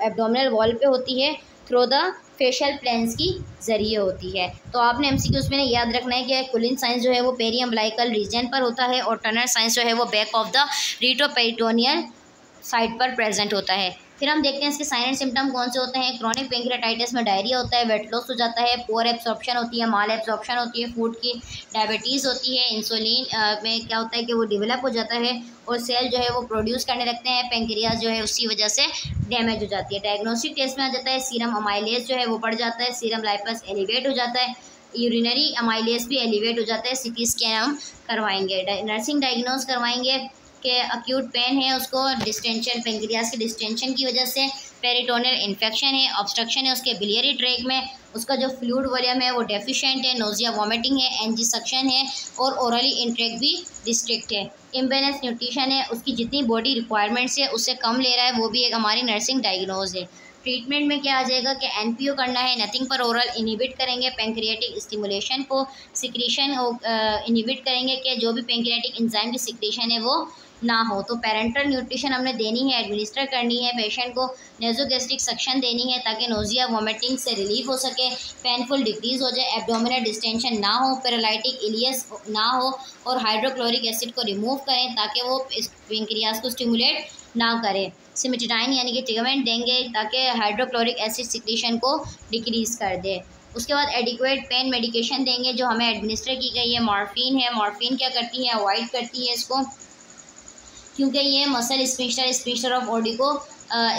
एब्डोमिनल वॉल पे होती है, थ्रू द फेशियल प्लेन्स की ज़रिए होती है। तो आपने एमसीक्यूज़ में याद रखना है कि कुलिन साइंस जो है वो पेरी अम्लाइकल रीजन पर होता है और टर्नर साइंस जो है वो back of the retroperitoneal side पर प्रेजेंट होता है। फिर हम देखते हैं इसके साइन एंड सिम्टम कौन से होते हैं। क्रोनिक पैंक्रियाटाइटिस में डायरिया होता है, वेट लॉस हो जाता है, पुअर एब्सॉर्प्शन होती है, माल एब्सॉर्प्शन होती है फूड की, डायबिटीज़ होती है, इंसुलिन में क्या होता है कि वो डेवलप हो जाता है और सेल जो है वो प्रोड्यूस करने लगते हैं, पैंक्रियाज जो है उसी वजह से डैमेज हो जाती है। डायग्नोस्टिक टेस्ट में आ जाता है सीरम अमाइलेज जो है वो बढ़ जाता है, सीरम लाइपस एलिवेट हो जाता है, यूरिनरी अमाइलेज भी एलिवेट हो जाता है। सीटी स्कैन हम करवाएंगे, नर्सिंग डायग्नोज करवाएंगे कि अक्यूट पेन है उसको डिस्टेंशन, पैंक्रियाज के डिस्टेंशन की वजह से, पेरिटोनियल इन्फेक्शन है, ऑब्स्ट्रक्शन है उसके बिलियरी ट्रैक में, उसका जो फ्लूइड वॉल्यूम है वो डेफिशिएंट है, नोजिया वॉमिटिंग है, एनजी सक्शन है और ओरली इंटेक भी डिस्ट्रिक्ट है। इम्बेलेंस न्यूट्रिशन है, उसकी जितनी बॉडी रिक्वायरमेंट्स है उससे कम ले रहा है, वो भी एक हमारी नर्सिंग डायग्नोज है। ट्रीटमेंट में क्या आ जाएगा कि एनपीओ करना है, नथिंग पर ओरल इनहिबिट करेंगे, पैंक्रियाटिक स्टिमुलेशन को, सिक्रीशन इनहिबिट करेंगे कि जो भी पैंक्रियाटिक एंजाइम की सिक्रीशन है वो ना हो। तो पेरेंटल न्यूट्रिशन हमने देनी है, एडमिनिस्टर करनी है, पेशेंट को नेजोगैस्ट्रिक सक्शन देनी है ताकि नोजिया वॉमिटिंग से रिलीफ हो सके, पेनफुल डिक्रीज हो जाए, एब्डोमिनल डिस्टेंशन ना हो, पैरालिटिक इलियस ना हो और हाइड्रोक्लोरिक एसिड को रिमूव करें ताकि वो पैंक्रियाज को स्टिमुलेट ना करें। सिमेटिडाइन यानी कि टिगमेंट देंगे ताकि हाइड्रोक्लोरिक एसिड सिक्रीशन को डिक्रीज कर दे। उसके बाद एडिक्वेट पेन मेडिकेशन देंगे जो हमें एडमिनिस्टर की गई है। मॉर्फिन है, मॉर्फिन क्या करती है? अवॉइड करती है इसको, क्योंकि ये मसल स्पीशर ऑफ बॉडी को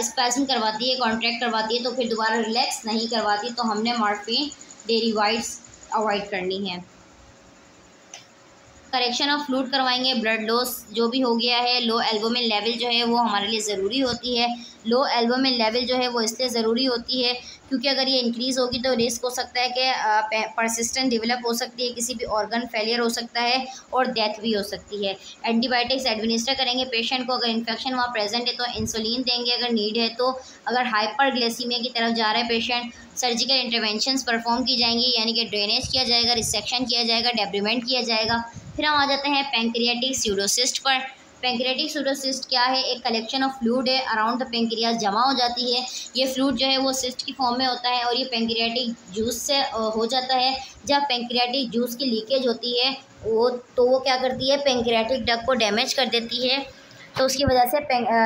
स्पैस्म करवाती है, कॉन्ट्रैक्ट करवाती है, तो फिर दोबारा रिलैक्स नहीं करवाती, तो हमने मॉर्फिन डेरिवाइड्स अवॉइड करनी है। करेक्शन ऑफ फ्लूइड करवाएंगे, ब्लड लॉस जो भी हो गया है, लो एल्बुमिन लेवल जो है वो हमारे लिए ज़रूरी होती है। लो एल्बुमिन लेवल जो है वो इसलिए ज़रूरी होती है क्योंकि अगर ये इंक्रीज़ होगी तो रिस्क हो सकता है कि परसिस्टेंट डेवलप हो सकती है, किसी भी ऑर्गन फेलियर हो सकता है और डेथ भी हो सकती है। एंटीबायोटिक्स एडमिनिस्टर करेंगे पेशेंट को, अगर इन्फेक्शन वहाँ प्रेजेंट है तो इंसुलिन देंगे अगर नीड है तो। अगर हाइपरग्लाइसीमिया की तरफ जा रहा है पेशेंट, सर्जिकल इंटरवेंशंस परफॉर्म की जाएंगी यानी कि ड्रेनेज किया जाएगा, रिसेक्शन किया जाएगा, डेब्रीमेंट किया जाएगा। फिर हम आ जाते हैं पैंक्रियाटिक स्यूडोसिस्ट पर। पैंक्रियाटिक स्यूडोसिस्ट क्या है? एक कलेक्शन ऑफ फ्लूइड है, अराउंड द पैंक्रियाज जमा हो जाती है। ये फ्लूइड जो है वो सिस्ट की फॉर्म में होता है और ये पैंक्रियाटिक जूस से हो जाता है। जब पैंक्रियाटिक जूस की लीकेज होती है वो क्या करती है? पैंक्रियाटिक डक्ट को डैमेज कर देती है तो उसकी वजह से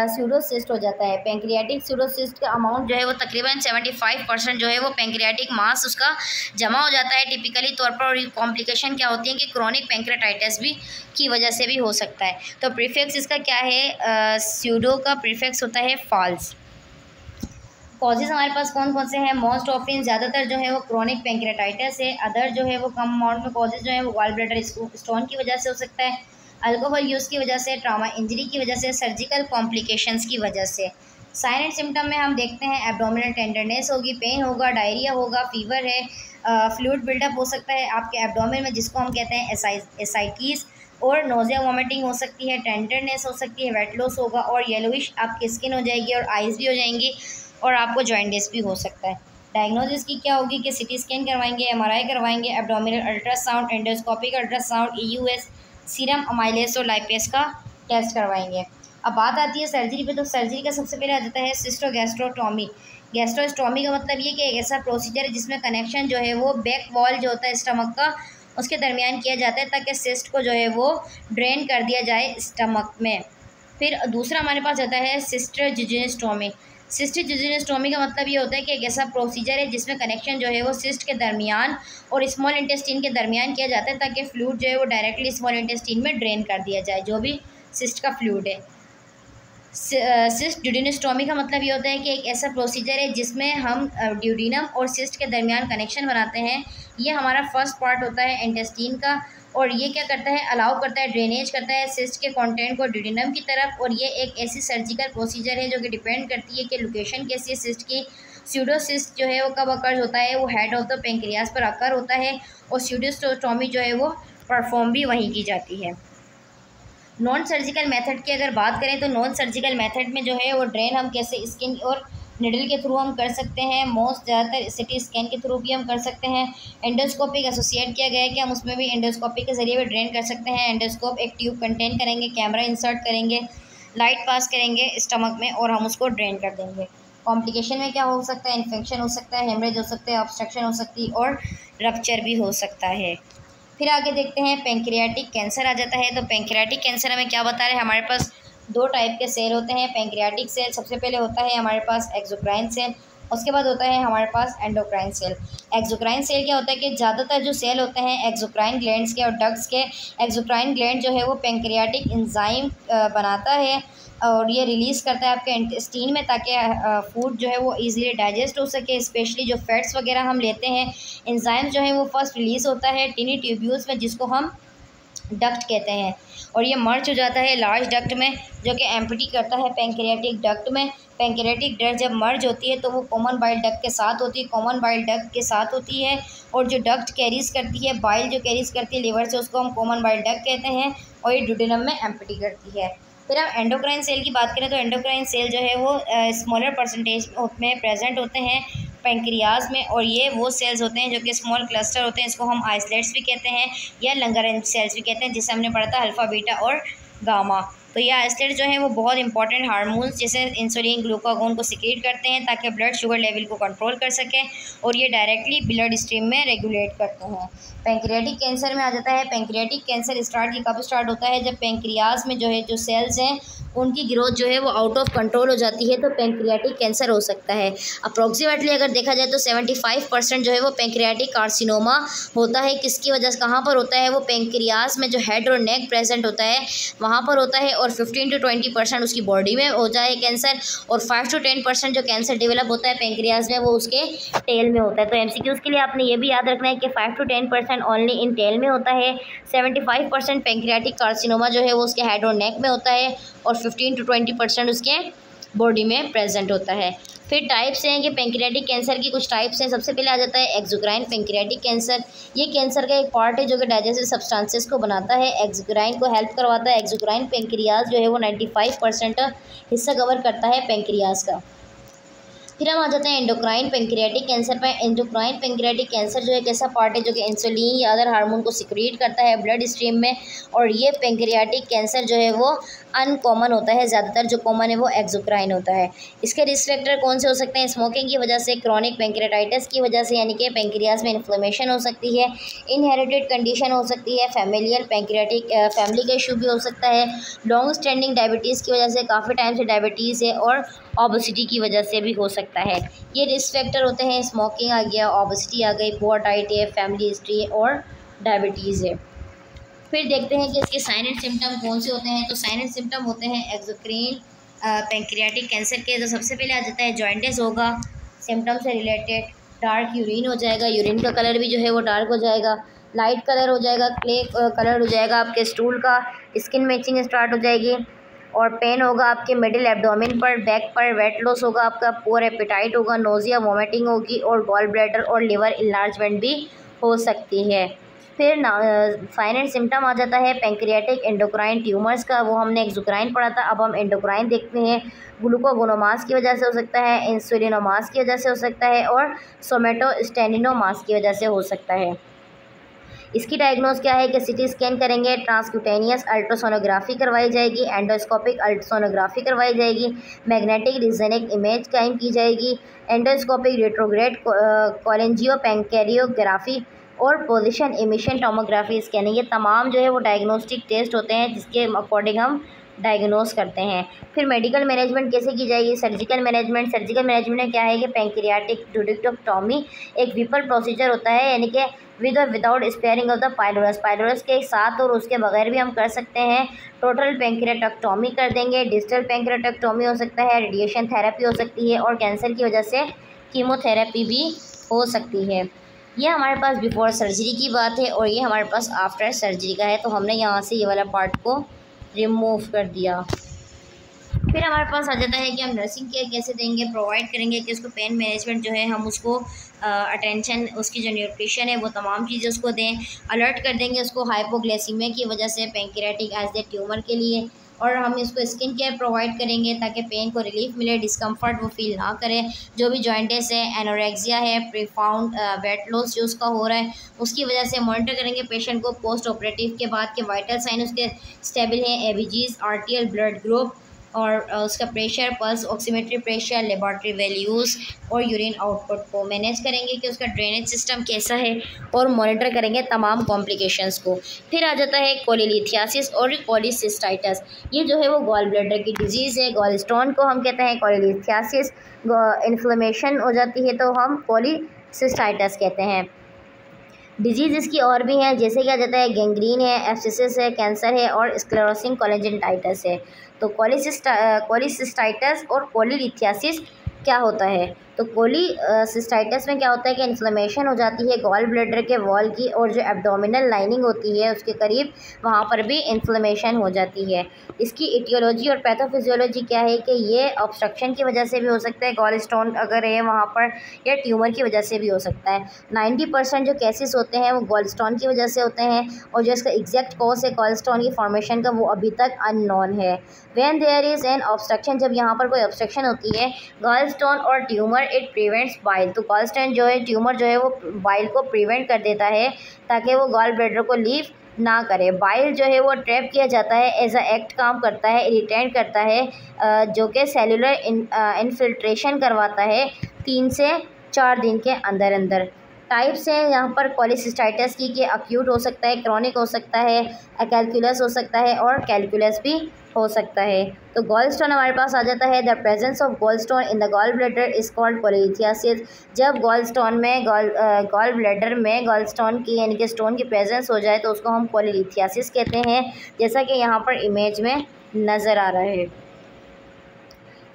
स्यूडोसिस्ट हो जाता है। पैंक्रियाटिक स्यूडोसिस्ट का अमाउंट जो है वो तकरीबन 75% जो है वो पैंक्रियाटिक मास उसका जमा हो जाता है टिपिकली तौर पर। और कॉम्प्लिकेशन क्या होती है कि क्रोनिक पैंक्रेटाइटिस भी की वजह से भी हो सकता है। तो प्रीफिक्स इसका क्या है, स्यूडो का प्रीफिक्स होता है फॉल्स। कॉजेज़ हमारे पास कौन कौन से हैं, मोस्ट ऑफिन ज़्यादातर जो है वो क्रोनिक पैंक्रेटाइटिस है। अदर जो है वो कम अमाउंट में कॉजेज़ जो है वो गॉल ब्लैडर स्टोन की वजह से हो सकता है, अल्कोहल यूज़ की वजह से, ट्रॉमा इंजरी की वजह से, सर्जिकल कॉम्प्लिकेशंस की वजह से। साइन एंड सिम्टम में हम देखते हैं एब्डोमिनल टेंडरनेस होगी, पेन होगा, डायरिया होगा, फीवर है, फ्लूइड बिल्डअप हो सकता है आपके एब्डोमिन में जिसको हम कहते हैं एसाइटिस, और नोज़िया वॉमिटिंग हो सकती है, टेंडरनेस हो सकती है, वेट लॉस होगा और येलोइश आपकी स्किन हो जाएगी और आइज़ भी हो जाएंगी और आपको जॉइंटिस भी हो सकता है। डायग्नोसिस की क्या होगी कि सीटी स्कैन करवाएंगे, एमआरआई करवाएंगे, abdominal ultrasound, endoscopic ultrasound, EUS, serum amylase और लाइपेस का टेस्ट करवाएंगे। अब बात आती है सर्जरी पे, तो सर्जरी का सबसे पहले आ जाता है सिस्टोगैस्ट्रोटॉमी। गैस्ट्रोस्टॉमी का मतलब ये कि एक ऐसा प्रोसीजर है जिसमें कनेक्शन जो है वो बैक वॉल जो होता है स्टमक का उसके दरमियान किया जाता है ताकि सिस्ट को जो है वो ड्रेन कर दिया जाए स्टमक में। फिर दूसरा हमारे पास आता है सिस्टरजिजिनेस्टोमी। सिस्टरजिजिनेस्टोमी का मतलब ये होता है कि एक ऐसा प्रोसीजर है जिसमें कनेक्शन जो है वो सिस्ट के दरमियान और स्मॉल इंटेस्टीन के दरमियान किया जाता है ताकि फ्लूइड जो है वो डायरेक्टली स्मॉल इंटेस्टीन में ड्रेन कर दिया जाए, जो भी सिस्ट का फ्लूइड है। सिस्ट ड्यूडिनोस्टोमी का मतलब ये होता है कि एक ऐसा प्रोसीजर है जिसमें हम ड्यूडिनम और सिस्ट के दरमियान कनेक्शन बनाते हैं। ये हमारा फर्स्ट पार्ट होता है इंटेस्टीन का और ये क्या करता है, अलाउ करता है, ड्रेनेज करता है सिस्ट के कंटेंट को ड्यूडिनम की तरफ। और ये एक ऐसी सर्जिकल प्रोसीजर है जो कि डिपेंड करती है कि लोकेशन कैसी है सिस्ट की। स्यूडोसिस्ट जो है वो कब अकर होता है, वो हेड ऑफ द पेंक्रियास पर अकर होता है और स्यूडोस्टोमी जो है वो परफॉर्म भी वहीं की जाती है। नॉन सर्जिकल मेथड की अगर बात करें तो नॉन सर्जिकल मेथड में जो है वो ड्रेन हम कैसे स्किन और निडल के थ्रू हम कर सकते हैं, मोस्ट ज़्यादातर सिटी स्कैन के थ्रू भी हम कर सकते हैं। एंडोस्कोपिक एसोसिएट किया गया है कि हम उसमें भी एंडोस्कोपिक के ज़रिए भी ड्रेन कर सकते हैं। एंडोस्कोप एक ट्यूब कंटेन करेंगे, कैमरा इंसर्ट करेंगे, लाइट पास करेंगे स्टमक में और हम उसको ड्रेन कर देंगे। कॉम्प्लिकेशन में क्या हो सकता है, इन्फेक्शन हो सकता है, हेमरेज हो सकता है, ऑब्स्ट्रक्शन हो सकती है और रप्चर भी हो सकता है। फिर आगे देखते हैं पैंक्रियाटिक कैंसर आ जाता है। तो पैंक्रियाटिक कैंसर हमें क्या बता रहे हैं, हमारे पास दो टाइप के सेल होते हैं पैंक्रियाटिक सेल। सबसे पहले होता है हमारे पास एक्सोक्राइन सेल, उसके बाद होता है हमारे पास एंडोक्राइन सेल। एक्सोक्राइन सेल क्या होता है कि ज़्यादातर जो सेल होते हैं एक्सोक्राइन ग्लैंड्स के और डक्ट्स के, एक्सोक्राइन ग्लैंड जो है वो पैंक्रियाटिक एंजाइम बनाता है और ये रिलीज़ करता है आपके इंटेस्टीन में ताकि फूड जो है वो इजीली डाइजेस्ट हो सके। स्पेशली जो फैट्स वगैरह हम लेते हैं, एंजाइम जो है वो फर्स्ट रिलीज़ होता है टिनी ट्यूब्यूल्स में जिसको हम डक्ट कहते हैं और ये मर्ज हो जाता है लार्ज डक्ट में जो कि एम्प्टी करता है पैंक्रियाटिक डक्ट में। पैंक्रियाटिक डक्ट जब मर्ज होती है तो वो कॉमन बाइल डक्ट के साथ होती है, कॉमन बाइल डक्ट के साथ होती है। और जो डक्ट कैरीज करती है, बाइल जो कैरीज करती है लिवर से, उसको हम कॉमन बाइल डक्ट कहते हैं और ये ड्यूडेनम में एम्प्टी करती है। फिर हम एंडोक्राइन सेल की बात करें तो एंडोक्राइन सेल जो है वो स्मॉलर परसेंटेज में प्रेजेंट होते हैं पैंक्रियाज में और ये वो सेल्स होते हैं जो कि स्मॉल क्लस्टर होते हैं, इसको हम आइसलेट्स भी कहते हैं या लंगर सेल्स भी कहते हैं, जिससे हमने पढ़ा था अल्फ़ा बीटा और गामा। तो ये आइसलेट्स जो हैं वो बहुत इंपॉर्टेंट हार्मोन्स जैसे इंसुलिन ग्लूकागोन को सिक्रीट करते हैं ताकि ब्लड शुगर लेवल को कंट्रोल कर सकें और ये डायरेक्टली ब्लड स्ट्रीम में रेगुलेट करते हैं। पैंक्रियाटिक कैंसर में आ जाता है, पैंक्रियाटिक कैंसर कब स्टार्ट होता है, जब पैंक्रियाज में जो है जो सेल्स हैं उनकी ग्रोथ जो है वो आउट ऑफ कंट्रोल हो जाती है तो पैंक्रियाटिक कैंसर हो सकता है। अप्रॉक्सीमेटली अगर देखा जाए तो 75% जो है वो पैंक्रियाटिक कार्सिनोमा होता है। किसकी वजह से, कहाँ पर होता है, वो पैंक्रियाज में जो हेड और नेक प्रेजेंट होता है वहाँ पर होता है और 15 to 20% उसकी बॉडी में हो जाए कैंसर और 5 to 10% जो कैंसर डेवलप होता है पैंक्रियाज में वो उसके टेल में होता है। तो MCQs के लिए आपने ये भी याद रखना है कि 5 to 10% ओनली इन टेल में होता है, 75% पैंक्रियाटिक कार्सिनोमा जो है वो उसके हेड और नेक में होता है और 15 to 20% उसके बॉडी में प्रेजेंट होता है। फिर टाइप्स हैं कि पैंक्रियाटिक कैंसर की कुछ टाइप्स हैं। सबसे पहले आ जाता है एक्सोक्राइन पैंक्रियाटिक कैंसर। ये कैंसर का एक पार्ट है जो कि डाइजेस्टिव सब्सटेंसेस को बनाता है, एक्सोक्राइन को हेल्प करवाता है। एक्सोक्राइन पैंक्रियाज जो है वो 95% हिस्सा कवर करता है पैंक्रियाज का। फिर हम आ जाते हैं एंडोक्राइन पेंक्रियाटिक कैंसर पर। एंडोक्राइन पेंक्रियाटिक कैंसर जो है एक ऐसा पार्ट है जो कि इंसुलिन या अदर हार्मोन को सिक्रीट करता है ब्लड स्ट्रीम में, और ये पेंक्रियाटिक कैंसर जो है वो अनकॉमन होता है, ज़्यादातर जो कॉमन है वो एक्सोक्राइन होता है। इसके रिस्क फैक्टर कौन से हो सकते हैं? स्मोकिंग की वजह से, क्रॉनिक पेंक्रियाटाइटिस की वजह से यानी कि पेंक्रियाज में इन्फ्लेमेशन हो सकती है, इनहेरिटेड कंडीशन हो सकती है, फैमिलियल पेंक्रियाटिक फैमिली का इशू भी हो सकता है, लॉन्ग स्टैंडिंग डायबिटीज़ की वजह से, काफ़ी टाइम से डायबिटीज़ है, और ओबेसिटी की वजह से भी हो सकता है। ये रिस्क फैक्टर होते हैं, स्मोकिंग आ गया, ओबेसिटी आ गई, पुअर डाइट है, फैमिली हिस्ट्री है, और डायबिटीज़ है। फिर देखते हैं कि इसके साइन एंड सिम्टम कौन से होते हैं। तो साइन एंड सिम्टम होते हैं एक्सोक्राइन पेंक्रियाटिक कैंसर के। तो सबसे पहले आ जाता है जॉइंटिस होगा, सिम्टम से रिलेटेड, डार्क यूरिन हो जाएगा, यूरिन का कलर भी जो है वो डार्क हो जाएगा, लाइट कलर हो जाएगा, क्ले कलर हो जाएगा आपके स्टूल का, स्किन मैचिंग स्टार्ट हो जाएगी, और पेन होगा आपके मिडिल एब्डोमेन पर, बैक पर, वेट लॉस होगा आपका, पुअर एपेटाइट होगा, नोजिया वोमिटिंग होगी, और गॉल ब्लैडर और लिवर इन्लार्जमेंट भी हो सकती है। फिर साइन एंड सिम्टम आ जाता है पेंक्रियाटिक एंडोक्राइन ट्यूमर्स का, वो हमने एक्सोक्राइन पढ़ा था, अब हम एंडोक्राइन देखते हैं। ग्लूकोगोनोमास की वजह से हो सकता है, इंसुलिनोमास की वजह से हो सकता है, और सोमेटोस्टेनिनोमास की वजह से हो सकता है। इसकी डायग्नोज क्या है कि सीटी स्कैन करेंगे, ट्रांसक्यूटेनियस अल्ट्रासोनोग्राफी करवाई जाएगी, एंडोस्कोपिक अल्ट्रासोनोग्राफी करवाई जाएगी, मैग्नेटिक रिजोनेंस इमेज कायम की जाएगी, एंडोस्कोपिक रेट्रोग्रेड कोलेंजियोपेंक्रियोग्राफी और पोजीशन इमिशन टोमोग्राफी स्कैनिंग। ये तमाम जो है वो डायग्नोस्टिक टेस्ट होते हैं जिसके अकॉर्डिंग हम डायग्नोस करते हैं। फिर मेडिकल मैनेजमेंट कैसे की जाएगी? सर्जिकल मैनेजमेंट में क्या है कि पेंक्रियाटिक ट्यूडेक्टोमी एक विपल प्रोसीजर होता है, यानी कि विद और without sparing of the pylorus के साथ और उसके बगैर भी हम कर सकते हैं। टोटल पेंक्रियाटेक्टोमी कर देंगे, डिजिटल पेंक्रियाटेक्टोमी हो सकता है, रेडिएशन थेरेपी हो सकती है, और कैंसर की वजह से कीमोथेरेपी भी हो सकती है। ये हमारे पास बिफोर सर्जरी की बात है, और ये हमारे पास आफ्टर सर्जरी का है, तो हमने यहाँ से ये वाला पार्ट को रिमूव कर दिया। फिर हमारे पास आ जाता है कि हम नर्सिंग केयर कैसे देंगे, प्रोवाइड करेंगे कि उसको पेन मैनेजमेंट जो है हम उसको अटेंशन, उसकी जो न्यूट्रिशन है वो तमाम चीज़ें उसको दें, अलर्ट कर देंगे उसको हाइपोग्लाइसीमिया की वजह से पेंक्रियाटिक एसिड ट्यूमर के लिए, और हम इसको स्किन केयर प्रोवाइड करेंगे ताकि पेन को रिलीफ मिले, डिस्कम्फर्ट वो फील ना करे। जो भी जॉइंटिस है, एनोरेक्सिया है, प्रीफाउंड वेट लॉस जो उसका हो रहा है उसकी वजह से मॉनिटर करेंगे पेशेंट को पोस्ट ऑपरेटिव के बाद के वाइटल साइन उसके स्टेबल हैं, एबीजीज, आरटीएल ब्लड ग्रुप, और उसका pressure, pulse oximetry pressure, laboratory values और यूरिन आउटपुट को मैनेज करेंगे कि उसका ड्रेनेज सिस्टम कैसा है, और मॉनिटर करेंगे तमाम कॉम्प्लिकेशंस को। फिर आ जाता है कोलिलिथियासिस और कोलिसिस्टाइटिस। ये जो है वो गॉल ब्लैडर की डिजीज़ है, गॉल स्टोन को हम कहते हैं कोलिलिथियासिस, इन्फ्लेमेशन हो जाती है तो हम कोलिसिस्टाइटिस कहते हैं। डिजीज़ इसकी और भी हैं, जैसे कि आ जाता है गैंग्रीन है, एब्सिसिस है, कैंसर है, और स्क्लेरोसिंग कोलेंजिटाइटिस है। तो कोलिसिस्टाइटिस और कोलिलिथियासिस क्या होता है? तो कोलिसिस्टाइटिस में क्या होता है कि इन्फ्लेमेशन हो जाती है गॉल ब्लैडर के वॉल की, और जो एब्डोमिनल लाइनिंग होती है उसके करीब वहाँ पर भी इन्फ्लेमेशन हो जाती है। इसकी इटियोलॉजी और पैथोफिजियोलॉजी क्या है कि ये ऑब्स्ट्रक्शन की वजह से भी हो सकता है, गॉल स्टोन अगर है वहाँ पर, या ट्यूमर की वजह से भी हो सकता है। 90% जो केसेस होते हैं वो गॉल स्टोन की वजह से होते हैं, और जो इसका एग्जैक्ट कॉज है गॉल स्टोन की फॉर्मेशन का वो अभी तक अननोन है। When there is an obstruction, जब यहाँ पर कोई ऑब्स्ट्रक्शन होती है गॉल स्टोन और ट्यूमर, इट प्रिवेंट्स बाइल। तो गॉल स्टोन जो है, ट्यूमर जो है वो बाइल को प्रिवेंट कर देता है ताकि वो गॉल ब्लैडर को लीव ना करे। बाइल जो है वो ट्रैप किया जाता है, एज अ एक्ट काम करता है, इरिटेट करता है, जो कि सेलुलर इन्फिल्ट्रेशन करवाता है 3 से 4 दिन के अंदर अंदर। टाइप्स हैं यहाँ पर कोलिसिस्टाइटिस की कि अक्यूट हो सकता है, क्रॉनिक हो सकता है, कैलकुलस हो सकता है, और कैलकुलस भी हो सकता है। तो गॉल स्टोन हमारे पास आ जाता है, the presence of gall stone in the gall bladder is called cholelithiasis. जब गॉल स्टोन में गॉल ब्लैडर में गॉल स्टोन की यानी कि स्टोन की प्रेजेंस हो जाए तो उसको हम कोलिलिथियासिस कहते हैं, जैसा कि यहाँ पर इमेज में नज़र आ रहा है।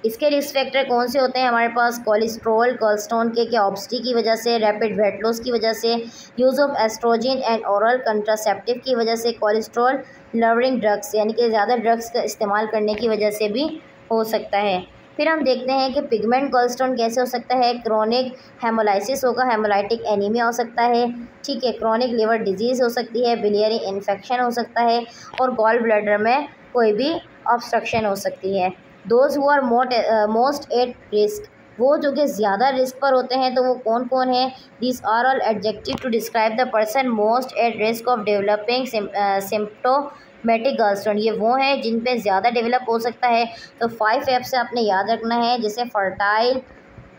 इसके रिस्क फैक्टर कौन से होते हैं हमारे पास? कोलेस्ट्रॉल, गॉलस्टोन के ओबेसिटी की वजह से, रैपिड वेट लॉस की वजह से, use of oestrogen and oral contraceptive की वजह से, कोलेस्ट्रॉल लवरिंग ड्रग्स यानी कि ज़्यादा ड्रग्स का इस्तेमाल करने की वजह से भी हो सकता है। फिर हम देखते हैं कि पिगमेंट गॉलस्टोन कैसे हो सकता है। क्रोनिक हेमोलाइसिस होगा, हेमोलाइटिक एनीमिया हो सकता है, ठीक है। क्रोनिक लिवर डिजीज़ हो सकती है, बिलियरी इन्फेक्शन हो सकता है, और गॉल ब्लैडर में कोई भी ऑब्स्ट्रक्शन हो सकती है। Those who are most at risk, वो जो कि ज़्यादा रिस्क पर होते हैं तो वो कौन कौन है? This are all adjective to describe the person most at risk of developing symptomatic gallstone. ये वो हैं जिन पे ज़्यादा डेवलप हो सकता है। तो 5 F से आपने याद रखना है, जैसे फर्टाइल,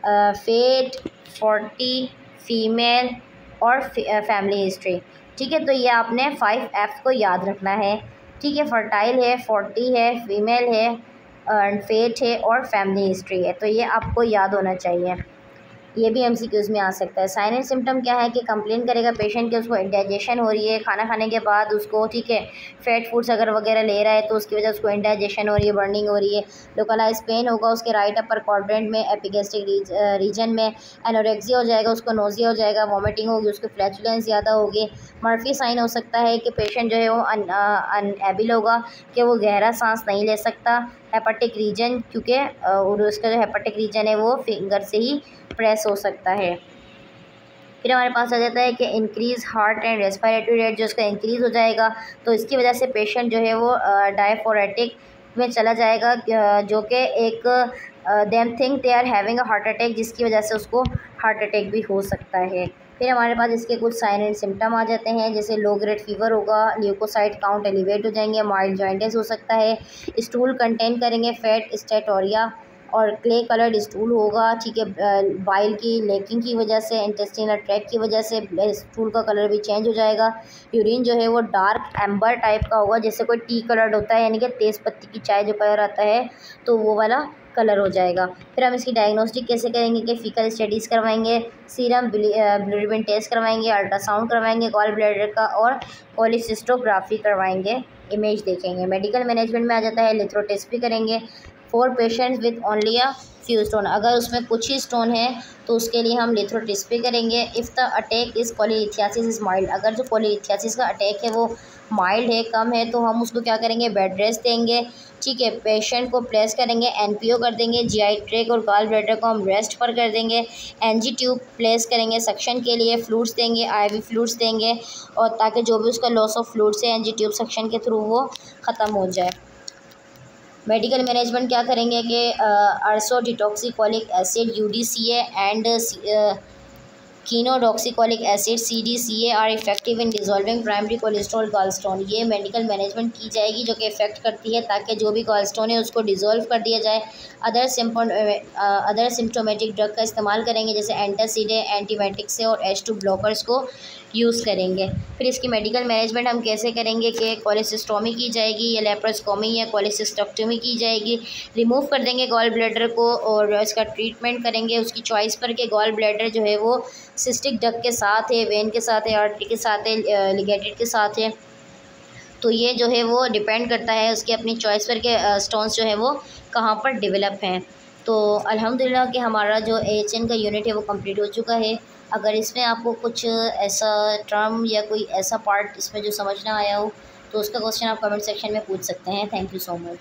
फेट, 40, फीमेल और फैमिली हिस्ट्री। ठीक है, तो ये आपने 5 F को याद रखना है। ठीक है, फर्टाइल है, 40 है, फीमेल है, फेट है और फैमिली हिस्ट्री है। तो ये आपको याद होना चाहिए, ये भी MCQs में आ सकता है। साइन एंड सिम्टम क्या है कि कंप्लेन करेगा पेशेंट कि उसको इंडाइजेशन हो रही है खाना खाने के बाद उसको। ठीक है, फैट फूड्स अगर वगैरह ले रहा है तो उसकी वजह से उसको इंडाइजेशन हो रही है, बर्निंग हो रही है। लोकलाइज पेन होगा उसके राइट अपर क्वाड्रेंट में, एपिगैस्ट्रिक रीजन में। एनोरेक्सिया हो जाएगा, उसको नोजिया हो जाएगा, वॉमिटिंग होगी, उसकी फ्लैचुलेंस ज़्यादा होगी। मर्फी साइन हो सकता है कि पेशेंट जो है वो अनएबल होगा कि वो गहरा सांस नहीं ले सकता। हेपेटिक रीजन, क्योंकि और उसका जो हेपेटिक रीजन है वो फिंगर से ही प्रेस हो सकता है। फिर हमारे पास आ जाता है कि increase heart and respiratory rate, जो उसका इंक्रीज़ हो जाएगा तो इसकी वजह से पेशेंट जो है वो डायफोरेटिक में चला जाएगा, जो कि एक them think they are having a heart attack, जिसकी वजह से उसको हार्ट अटैक भी हो सकता है। फिर हमारे पास इसके कुछ साइन एंड सिम्टम आ जाते हैं, जैसे लो ग्रेड फीवर होगा, ल्यूकोसाइट काउंट एलिवेट हो जाएंगे, माइल्ड जॉइंटिस हो सकता है, स्टूल कंटेन करेंगे फैट, स्टेटोरिया और क्ले कलर्ड स्टूल होगा। ठीक है, बाइल की लेकिंग की वजह से, इंटेस्टिनल ट्रैक्ट की वजह से स्टूल का कलर भी चेंज हो जाएगा। यूरिन जो है वो डार्क एम्बर टाइप का होगा, जैसे कोई टी कलर्ड होता है, यानी कि तेज़ पत्ती की चाय जो कलर आता है तो वो वाला कलर हो जाएगा। फिर हम इसकी डायग्नोस्टिक कैसे करेंगे कि फीकल स्टडीज़ करवाएंगे, सीरम बिलिरुबिन टेस्ट करवाएंगे, अल्ट्रासाउंड करवाएंगे गॉल ब्लैडर का और कोलिसिस्टोग्राफी करवाएंगे, इमेज देखेंगे। मेडिकल मैनेजमेंट में आ जाता है, लिथ्रो टेस्ट भी करेंगे for patients with only a few stone. अगर उसमें कुछ ही स्टोन है तो उसके लिए हम लिथ्रो टेस्ट भी करेंगे। If the attack is cholelithiasis is mild, अगर जो कोलिलिथियासिस का अटैक है वो माइल्ड है, कम है, तो हम उसको क्या करेंगे, बेड रेस्ट देंगे। ठीक है, पेशेंट को प्लेस करेंगे, NPO कर देंगे, GI ट्रैक और गॉल ब्लैडर को हम रेस्ट पर कर देंगे, NG ट्यूब प्लेस करेंगे सक्शन के लिए, फ्लूइड्स देंगे, IV फ्लूइड्स देंगे, और ताकि जो भी उसका लॉस ऑफ फ्लूइड से NG ट्यूब सक्शन के थ्रू वो ख़त्म हो जाए। मेडिकल मैनेजमेंट क्या करेंगे कि ursodeoxycholic acid UDCA and chenodeoxycholic acid CDCA are effective in dissolving primary cholesterol gallstone. ये मेडिकल मैनेजमेंट की जाएगी जो कि इफेक्ट करती है ताकि जो भी गॉलस्टोन है उसको डिसॉल्व कर दिया जाए। अदर सिम्प्टोमेटिक ड्रग का इस्तेमाल करेंगे, जैसे एंटासिड है, एंटीबायोटिक्स है और H2 ब्लॉकर्स को यूज़ करेंगे। फिर इसकी मेडिकल मैनेजमेंट हम कैसे करेंगे कि कोलेसिस्टोमी की जाएगी या लेप्रोस्कोमी या कोलेसिस्टेक्टोमी की जाएगी। रिमूव कर देंगे गॉल ब्लैडर को और इसका ट्रीटमेंट करेंगे उसकी चॉइस पर कि गॉल ब्लैडर जो है वो सिस्टिक डक्ट के साथ है, वेन के साथ है, आर्टरी के साथ है, लिगेटेड के साथ है। तो ये जो है वो डिपेंड करता है उसकी अपनी चॉइस पर के स्टोन्स जो है वो कहाँ पर डेवलप हैं। तो अल्हम्दुलिल्लाह कि हमारा जो AHN का यूनिट है वो कंप्लीट हो चुका है। अगर इसमें आपको कुछ ऐसा टर्म या कोई ऐसा पार्ट इसमें जो समझ ना आया हो तो उसका क्वेश्चन आप कमेंट सेक्शन में पूछ सकते हैं। Thank you so much.